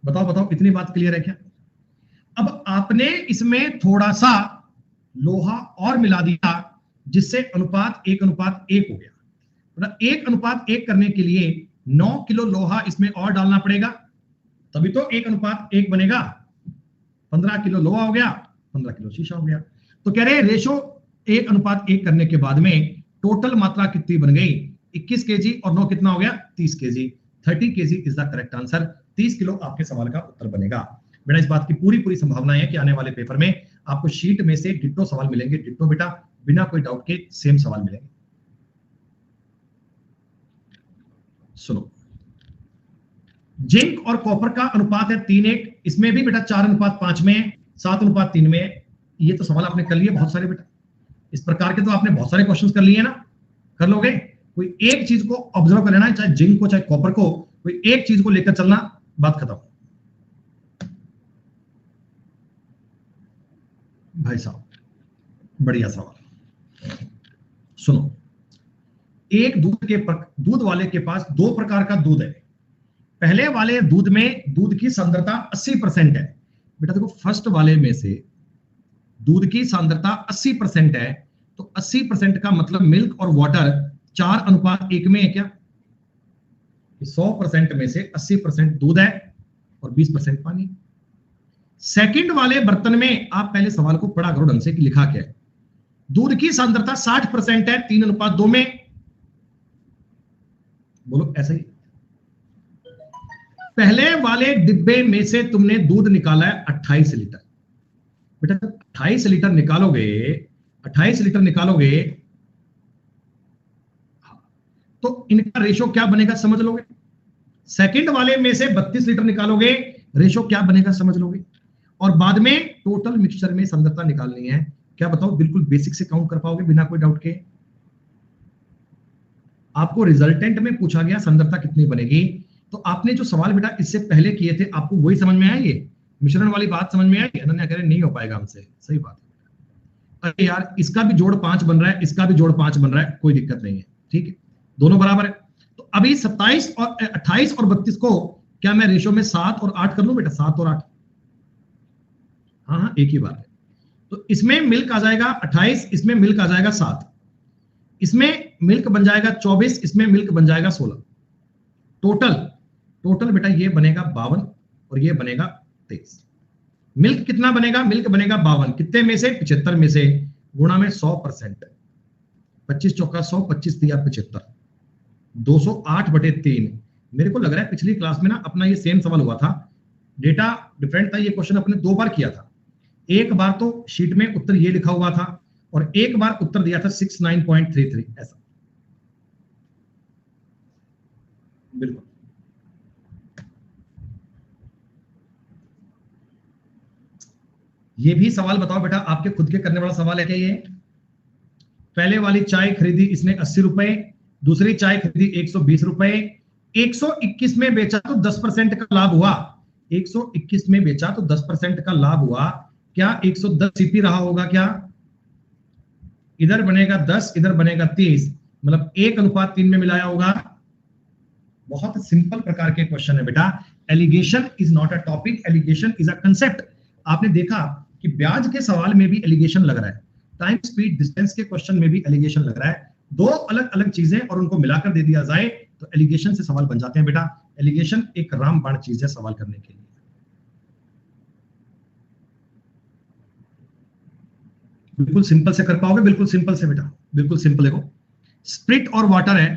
बताओ बताओ, इतनी बात क्लियर है क्या? अब आपने इसमें थोड़ा सा लोहा और मिला दिया, जिससे अनुपात 1:1 हो गया। मतलब 1:1 करने के लिए 9 किलो लोहा इसमें और डालना पड़ेगा, तभी तो 1:1 बनेगा। 15 किलो लोहा हो गया, 15 किलो शीशा हो गया। तो कह रहे रेशो 1:1 करने के बाद में टोटल मात्रा कितनी बन गई? 21 केजी और 9 कितना हो गया? 30 KG. 30 KG is the correct answer. 30 kilo आपके सवाल का उत्तर बनेगा। बेटा इस बात की पूरी संभावना है कि आने वाले पेपर में आपको शीट में से डिट्टो सवाल मिलेंगे। डिट्टो बेटा, बिना कोई डाउट के सेम सवाल मिलेंगे। सुनो, जिंक और कॉपर का अनुपात है 3:1। इसमें भी बेटा 4:5 में, 7:3 में। ये तो सवाल आपने कर लिए बहुत सारे बेटा। इस प्रकार के तो आपने बहुत सारे क्वेश्चंस कर लिए ना, कर लोगे। कोई एक चीज को ऑब्जर्व कर लेना, चाहे जिंक को चाहे कॉपर को, कोई एक चीज को लेकर चलना, बात खत्म। भाई साहब बढ़िया सवाल। सुनो, एक दूध वाले के पास 2 प्रकार का दूध है। पहले वाले दूध में दूध की सांद्रता 80% है। बेटा देखो, फर्स्ट वाले में से दूध की सांद्रता 80% है, तो 80% का मतलब मिल्क और वाटर 4:1 में है क्या? 100% में से 80% दूध है और 20% पानी। सेकंड वाले बर्तन में आप पहले सवाल को पढ़ा करो ढंग से कि लिखा क्या है। दूध की सांद्रता 60% है, 3:2 में। बोलो ऐसा ही। पहले वाले डिब्बे में से तुमने दूध निकाला है 28 लीटर। बेटा 28 लीटर निकालोगे, 28 लीटर निकालोगे, तो इनका रेशो क्या बनेगा समझ लोगे। सेकंड वाले में से 32 लीटर निकालोगे, रेशो क्या बनेगा समझ लोगे। और बाद में टोटल मिक्सचर में सांद्रता निकालनी है। क्या बताओ, बिल्कुल बेसिक से काउंट कर पाओगे बिना कोई डाउट के? आपको रिजल्टेंट में पूछा गया सांद्रता कितनी बनेगी, तो आपने जो सवाल बेटा इससे पहले किए थे, आपको वही समझ में आई? ये मिश्रण वाली बात समझ में आई? अनन्या कह रहे नहीं हो पाएगा हमसे। सही बात है। अरे यार, इसका भी जोड़ 5 बन रहा है, इसका भी जोड़ 5 बन रहा है, कोई दिक्कत नहीं है, ठीक है, दोनों बराबर है। तो अभी 27 और 28 और 32 को क्या मैं रेशो में 7 और 8 कर लूं बेटा? 7 और 8, हाँ एक ही बात है। तो इसमें मिल्क आ जाएगा 28, इसमें मिल्क आ जाएगा 7, इसमें मिल्क बन जाएगा 24, इसमें मिल्क बन जाएगा 16। टोटल बेटा ये बनेगा 52 और ये बनेगा 23। मिल्क कितना बनेगा? मिल्क बनेगा 52, कितने में से? 75 में से, गुणा में 100%। 25 चौका 100, 25 दिया 75, 208/3। मेरे को लग रहा है पिछली क्लास में ना अपना ये सेम सवाल हुआ था, डेटा डिफरेंट था। ये क्वेश्चन अपने 2 बार किया था। एक बार तो शीट में उत्तर ये लिखा हुआ था और एक बार उत्तर दिया था 69.33। ऐसा बिल्कुल। ये भी सवाल बताओ बेटा, आपके खुद के करने वाला सवाल है क्या ये? पहले वाली चाय खरीदी इसने 80 रुपए, दूसरी चाय खरीदी 120 रुपए। 121 में बेचा तो 10% का लाभ हुआ। 121 में बेचा तो 10% का लाभ हुआ। क्या 110 सीपी रहा होगा क्या? इधर बनेगा 10, इधर बनेगा 30, मतलब 1:3 में मिलाया होगा। बहुत सिंपल प्रकार के क्वेश्चन है बेटा। Alligation is not a topic, alligation is a concept. आपने देखा कि ब्याज के सवाल में भी एलिगेशन लग रहा है, टाइम स्पीड डिस्टेंस के क्वेश्चन में भी एलिगेशन लग रहा है। 2 अलग अलग चीजें और उनको मिलाकर दे दिया जाए तो एलिगेशन से सवाल बन जाते हैं बेटा। एलिगेशन एक रामबाण चीज है सवाल करने के लिए। बिल्कुल सिंपल से कर पाओगे, बिल्कुल सिंपल से बेटा। बिल्कुल सिंपल देखो, स्प्रिट और वाटर है,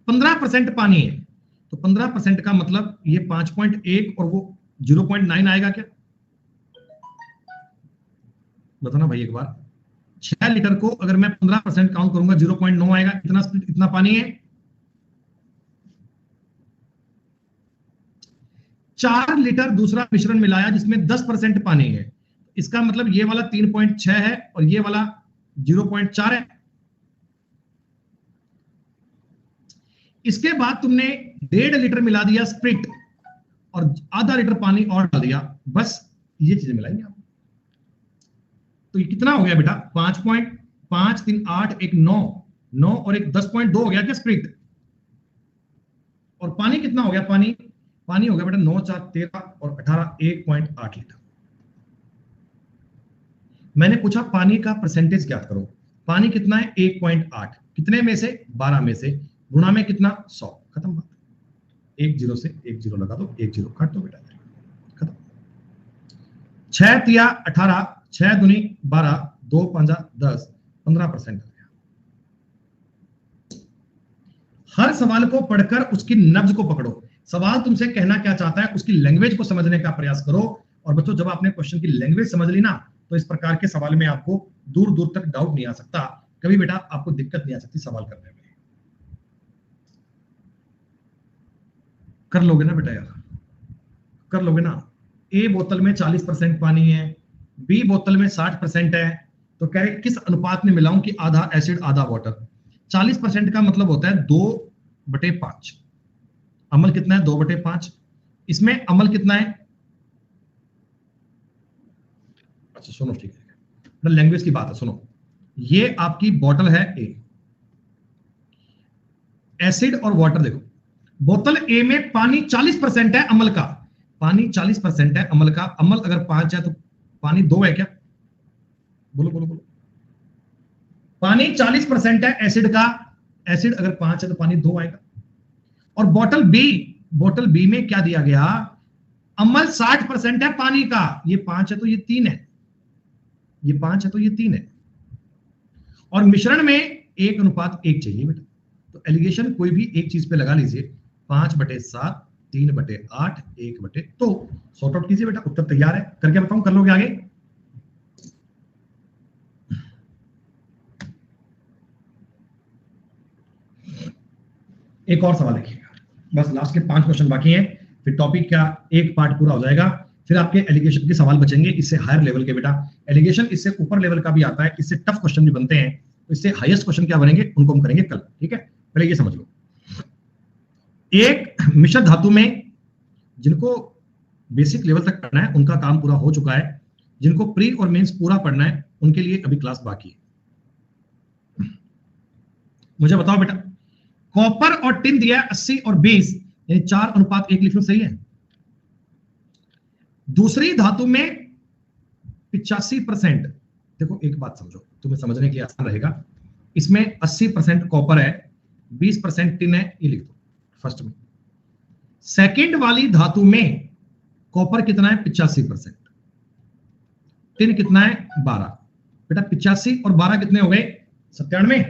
15% पानी है, तो 15% का मतलब ये 5.1 और वो 0.9 आएगा क्या? बताना भाई एक बार। 6 लीटर को अगर मैं 15% काउंट करूंगा 0.9 आएगा। इतना स्प्रिट, इतना पानी है। 4 लीटर दूसरा मिश्रण मिलाया जिसमें 10% पानी है, इसका मतलब ये वाला 3.6 है और ये वाला 0.4 है। इसके बाद तुमने 1.5 लीटर मिला दिया स्प्रिट और आधा लीटर पानी और डाल दिया, बस ये चीजें मिलाएंगे आप। तो ये कितना हो गया बेटा? 5.5 3 8 1 9 9 और एक 10.2 हो गया क्या स्प्रिट? और पानी कितना हो गया? पानी हो गया बेटा 9 4 13 और 18 1.8 लीटर। मैंने पूछा पानी का परसेंटेज ज्ञात करो। पानी कितना है? 1.8। कितने में से? 12 में से। गुणा में कितना? 100। खत्म बात। 1 0 से 1 0 लगा दो, 1 0 काट दो बेटा, खत्म। 6 3 18, 6 दूनी 12, 2 5 10, 15% हो गया। हर सवाल को पढ़कर उसकी नब्ज को पकड़ो। सवाल तुमसे कहना क्या चाहता है उसकी लैंग्वेज को समझने का प्रयास करो। और बच्चों, जब आपने क्वेश्चन की लैंग्वेज समझ ली ना, तो इस प्रकार के सवाल में आपको दूर दूर तक डाउट नहीं आ सकता। कभी बेटा आपको दिक्कत नहीं आ सकती सवाल करने में। कर लोगे ना बेटा यार? कर लोगे ना? ए बोतल में 40% पानी है, बी बोतल में 60% है, तो कह रहे किस अनुपात में मिलाऊं कि आधा एसिड आधा वाटर? 40% का मतलब होता है 2/5। अमल कितना है? 2/5। इसमें अमल कितना है? अच्छा सुनो, ठीक है, लैंग्वेज की बात है, सुनो। ये आपकी बॉटल है ए, एसिड और वाटर देखो। बोतल ए में पानी 40% है अमल का, पानी 40% है अमल का। अमल अगर 5 है तो पानी 2 है क्या? बोलो बोलो बोलो। पानी 40% है एसिड का, एसिड अगर 5 है तो पानी 2 आएगा। और बोतल बी में क्या दिया गया? अमल 60% है पानी का, ये 5 है तो ये 3 है, ये 5 है तो ये 3 है। और मिश्रण में 1:1 चाहिए बेटा। तो एलिगेशन कोई भी एक चीज पे लगा लीजिए, 5/7, 3/8, 1/2। सॉर्ट आउट कीजिए बेटा, उत्तर तैयार है। करके बताऊं? कर लोगे आगे? एक और सवाल देखिएगा, बस लास्ट के 5 क्वेश्चन बाकी हैं, फिर टॉपिक का एक पार्ट पूरा हो जाएगा। फिर आपके एलिगेशन के सवाल बचेंगे, इससे हायर लेवल के बेटा। एलिगेशन इससे ऊपर लेवल का भी आता है, इससे टफ क्वेश्चन भी बनते हैं। तो इससे हाईएस्ट क्वेश्चन क्या बनेंगे उनको हम करेंगे कल, ठीक है? पहले ये समझ लो, एक मिश्र धातु में जिनको बेसिक लेवल तक पढ़ना है उनका काम पूरा हो चुका है, जिनको प्री और मेंस पूरा पढ़ना है उनके लिए अभी क्लास बाकी है। मुझे बताओ बेटा, कॉपर और टिन दिया 80 और 20, यानी 4:1 लिख लो, सही है। दूसरी धातु में 85%। देखो एक बात समझो, तुम्हें समझने के लिए आसान रहेगा। इसमें 80% कॉपर है, 20% टिन है, ये लिख दो फर्स्ट में। सेकंड वाली धातु में कॉपर कितना है? 85%। टिन कितना है? 12। बेटा 85 और 12 कितने हो गए? 97।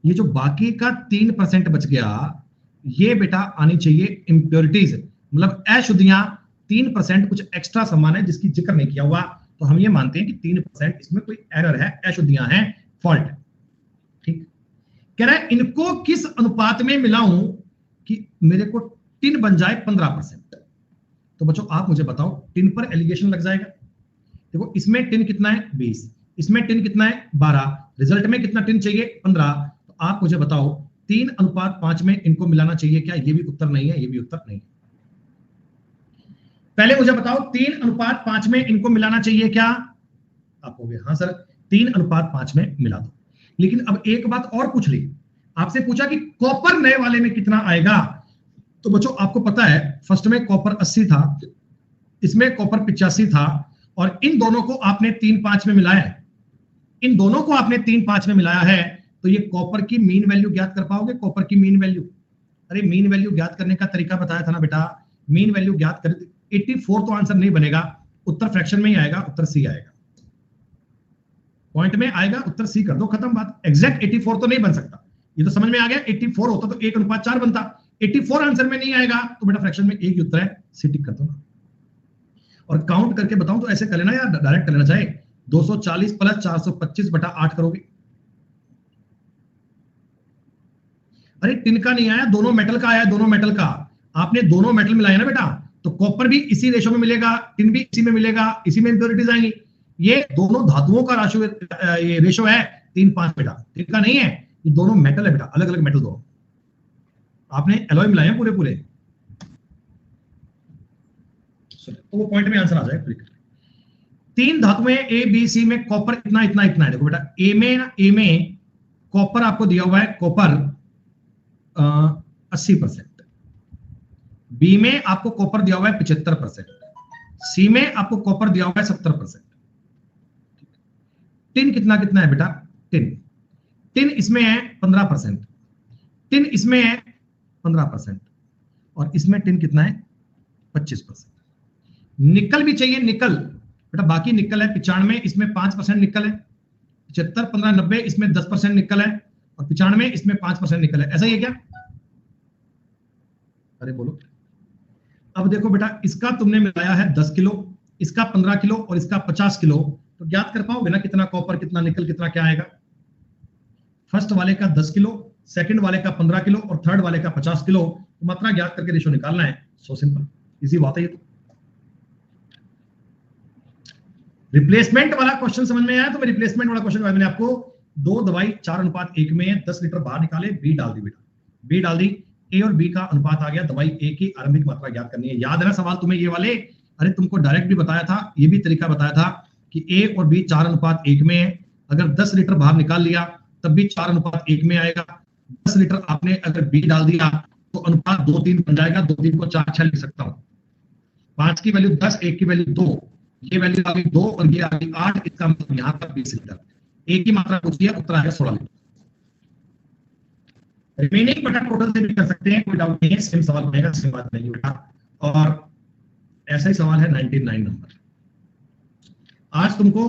ये जो बाकी का 3% बच गया, ये बेटा आनी चाहिए इंप्योरिटीज, मतलब अशुद्धियां। 3% कुछ एक्स्ट्रा सामान है जिसकी जिक्र नहीं किया हुआ, तो हम ये मानते हैं कि 3% इसमें कोई एरर है, अशुद्धियां हैं, फॉल्ट। ठीक, कह रहा है इनको किस अनुपात में मिलाऊं कि मेरे को टिन बन जाए 15%? तो बच्चों आप मुझे बताओ, टिन पर एलिगेशन लग जाएगा। देखो इसमें टिन कितना है? 20, इसमें टिन कितना है? 12, रिजल्ट में कितना टिन चाहिए? 15। तो आप मुझे बताओ 3:5 में इनको मिलाना चाहिए क्या? ये भी उत्तर नहीं है, ये भी उत्तर नहीं है। पहले मुझे बताओ 3:5 में इनको मिलाना चाहिए क्या? आप कहोगे हाँ सर 3:5 में मिला दो। लेकिन अब एक बात और पूछ ली, आपसे पूछा कि कॉपर नए वाले में कितना आएगा। तो बच्चों आपको पता है फर्स्ट में कॉपर 80 था, इसमें कॉपर 85 था, और इन दोनों को आपने 3:5 में मिलाया है, इन दोनों को आपने 3:5 में मिलाया है, तो ये कॉपर की मीन वैल्यू ज्ञात कर पाओगे? कॉपर की मीन वैल्यू, अरे मीन वैल्यू ज्ञात करने का तरीका बताया था ना बेटा, मीन वैल्यू ज्ञात कर। 84 तो आंसर नहीं बनेगा, उत्तर फ्रैक्शन में ही आएगा, उत्तर सी आएगा। पॉइंट में आएगा उत्तर सी कर दो, खत्म बात। एग्जैक्ट 84 तो नहीं बन सकता, ये तो समझ में आ गया। 84 होता तो 1:4 बनता, 84 आंसर में नहीं आएगा तो बेटा फ्रैक्शन में एक ही उत्तर है, सी टिक कर दो ना। और काउंट करके बताऊं तो ऐसे कर लेना या डायरेक्ट कर लेना चाहे, 240 प्लस 425 बटा 8 करोगे। अरे टिन का नहीं आया, दोनों मेटल का आया, दोनों मेटल का। आपने दोनों मेटल मिलाया ना बेटा, तो कॉपर भी इसी रेशो में मिलेगा, टिन भी इसी में मिलेगा, इसी में इंप्योरिटीज आएंगी। ये दोनों धातुओं का राशि, ये रेशो है 3:5 बेटा, टिन का नहीं है, ये दोनों मेटल है बेटा, अलग अलग मेटल दो। आपने एलॉय मिलाए हैं पूरे पूरे, तो वो पॉइंट में आंसर आ जाएगा। 3 धातुएं ए बी सी में कॉपर इतना इतना इतना है। देखो बेटा ए में कॉपर आपको दिया हुआ है, कॉपर 80%, बी में आपको कॉपर दिया हुआ है 75%, सी में आपको कॉपर दिया हुआ है 70%। टिन कितना कितना है बेटा, टिन इसमें है 15%, टिन इसमें है 15%, और इसमें टिन कितना है 25%। निकल भी चाहिए, निकल बेटा, बाकी निकल है 95, इसमें 5% निकल है, 75 15 90 इसमें 10% निकल है, और 95 इसमें 5% निकल है। ऐसा ही है क्या? अरे बोलो। अब देखो बेटा, इसका तुमने मिलाया है 10 किलो, इसका 15 किलो और इसका 50 किलो, तो ज्ञात कर पाओगे ना कितना कॉपर कितना निकल कितना क्या आएगा? फर्स्ट वाले का 10 किलो, सेकंड वाले का 15 किलो और थर्ड वाले का 50 किलो, तो मात्रा ज्ञात करके रेशो निकालना है। सो सिंपल, इजी बात है ये तो। रिप्लेसमेंट वाला क्वेश्चन समझ में आया? तो मैं रिप्लेसमेंट वाला क्वेश्चन मैंने आपको 2 दवाई 4:1 में 10 लीटर बाहर निकाले, बी डाल दी बेटा, बी डाल दी, ए और बी का अनुपात आ गया, दवाई ए की आरंभिक मात्रा ज्ञात करनी है। याद है ना सवाल तुम्हें ये वाले? अरे तुमको डायरेक्ट भी बताया था, ये भी तरीका बताया था कि ए और बी 4:1 में है, अगर 10 लीटर बाहर निकाल लिया तब भी 4:1 में आएगा। 10 लीटर आपने अगर बी डाल दिया तो अनुपात 2-3 बन जाएगा, 2-3 को 4-6 लिख सकता हूं। 5 की वैल्यू 10, 1 की वैल्यू 2, ये वैल्यू आ गई 2 और ये आ गई 8, इसका मतलब यहाँ पर 20 लीटर। एक ही मात्रा पूछी है, उत्तर आएगा 16 लीटर। रिमेनिंग बटा टोटल से भी कर सकते हैं, कोई डाउट नहीं है, सेम सवाल बनेगा, सेम बात नहीं होगा। और ऐसा ही सवाल है 99 नंबर। आज तुमको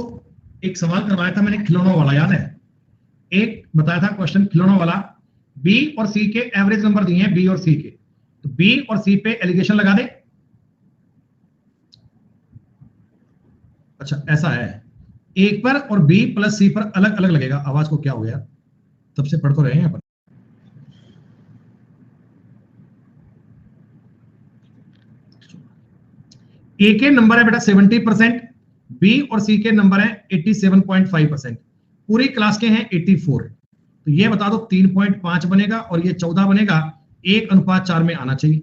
एक सवाल करवाया था मैंने खिलौनों वाला, याद है? एक बताया था क्वेश्चन खिलौनों वाला, बी और सी के एवरेज नंबर दिए हैं, बी और सी के, तो बी और सी पे एलिगेशन लगा दे। अच्छा ऐसा है, एक पर और बी प्लस सी पर अलग अलग लगेगा। आवाज को क्या हो गया? तब से पढ़ तो रहे हैं यहाँ पर। ए के नंबर है बेटा 70%, बी और सी के नंबर है 87.5%, पूरी क्लास के हैं 84, तो ये बता दो 3.5 बनेगा और ये 14 बनेगा, 1:4 में आना चाहिए।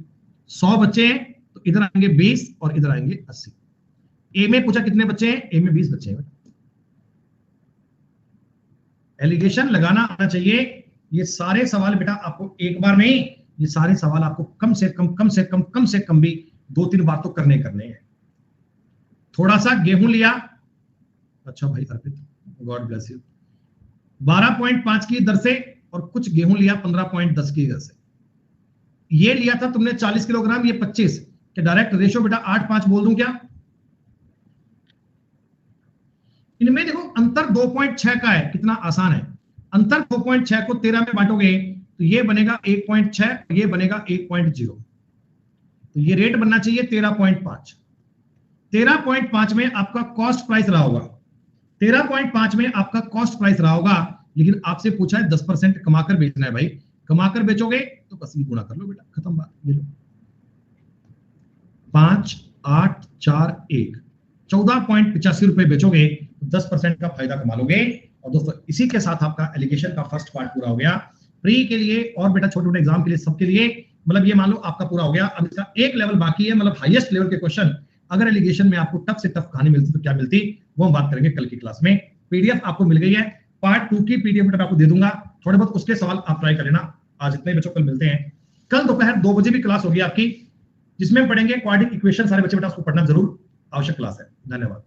100 बच्चे हैं तो इधर आएंगे 20 और इधर आएंगे 80। ए में पूछा कितने बच्चे हैं? ए में 20 बच्चे हैं। एलिगेशन लगाना आना चाहिए। ये सारे सवाल बेटा आपको एक बार नहीं, ये सारे सवाल आपको कम से कम भी 2-3 बार तो करने हैं। थोड़ा सा गेहूं लिया, अच्छा भाई अर्पित, गॉड ब्लेस यू, 12.5 की दर से, और कुछ गेहूं लिया 15.10 की दर से। ये लिया था तुमने 40 किलोग्राम, ये 25, के डायरेक्ट रेशो बेटा 8:5 बोल दूं क्या? इनमें देखो अंतर 2.6 का है, कितना आसान है। अंतर 2.6 को 13 में बांटोगे तो ये बनेगा 1.6, ये बनेगा 1.0, तो ये रेट बनना चाहिए 13.5। 13.5 में आपका कॉस्ट प्राइस रहा होगा, 13.5 में आपका कॉस्ट प्राइस रहा होगा, लेकिन आपसे पूछा है 10% कमाकर बेचना है। भाई कमाकर बेचोगे तो बस ये गुणा कर लो बेटा, खत्म बात। ये लो 5 8 4 1, 14.85 रुपए बेचोगे तो 10% का फायदा कमा लोगे। और दोस्तों इसी के साथ आपका एलिगेशन का फर्स्ट पार्ट पूरा हो गया। प्री के लिए और बेटा छोटे छोटे एग्जाम के लिए, सबके लिए, मतलब ये मान लो आपका पूरा हो गया। अब इसका एक लेवल बाकी है, मतलब हाईएस्ट लेवल के क्वेश्चन। अगर एलिगेशन में आपको टफ से टफ कहानी मिलती तो क्या मिलती, वो हम बात करेंगे कल की क्लास में। पीडीएफ आपको मिल गई है, पार्ट 2 की पीडीएफ मैं आपको दे दूंगा, थोड़े बहुत उसके सवाल आप ट्राई कर लेना। आज इतने बच्चों, कल मिलते हैं। कल दोपहर 2 बजे भी क्लास होगी आपकी, जिसमें हम पढ़ेंगे क्वाड्रेटिक इक्वेशन। सारे बच्चे बेटा उसको पढ़ना जरूर आवश्यक क्लास है। धन्यवाद।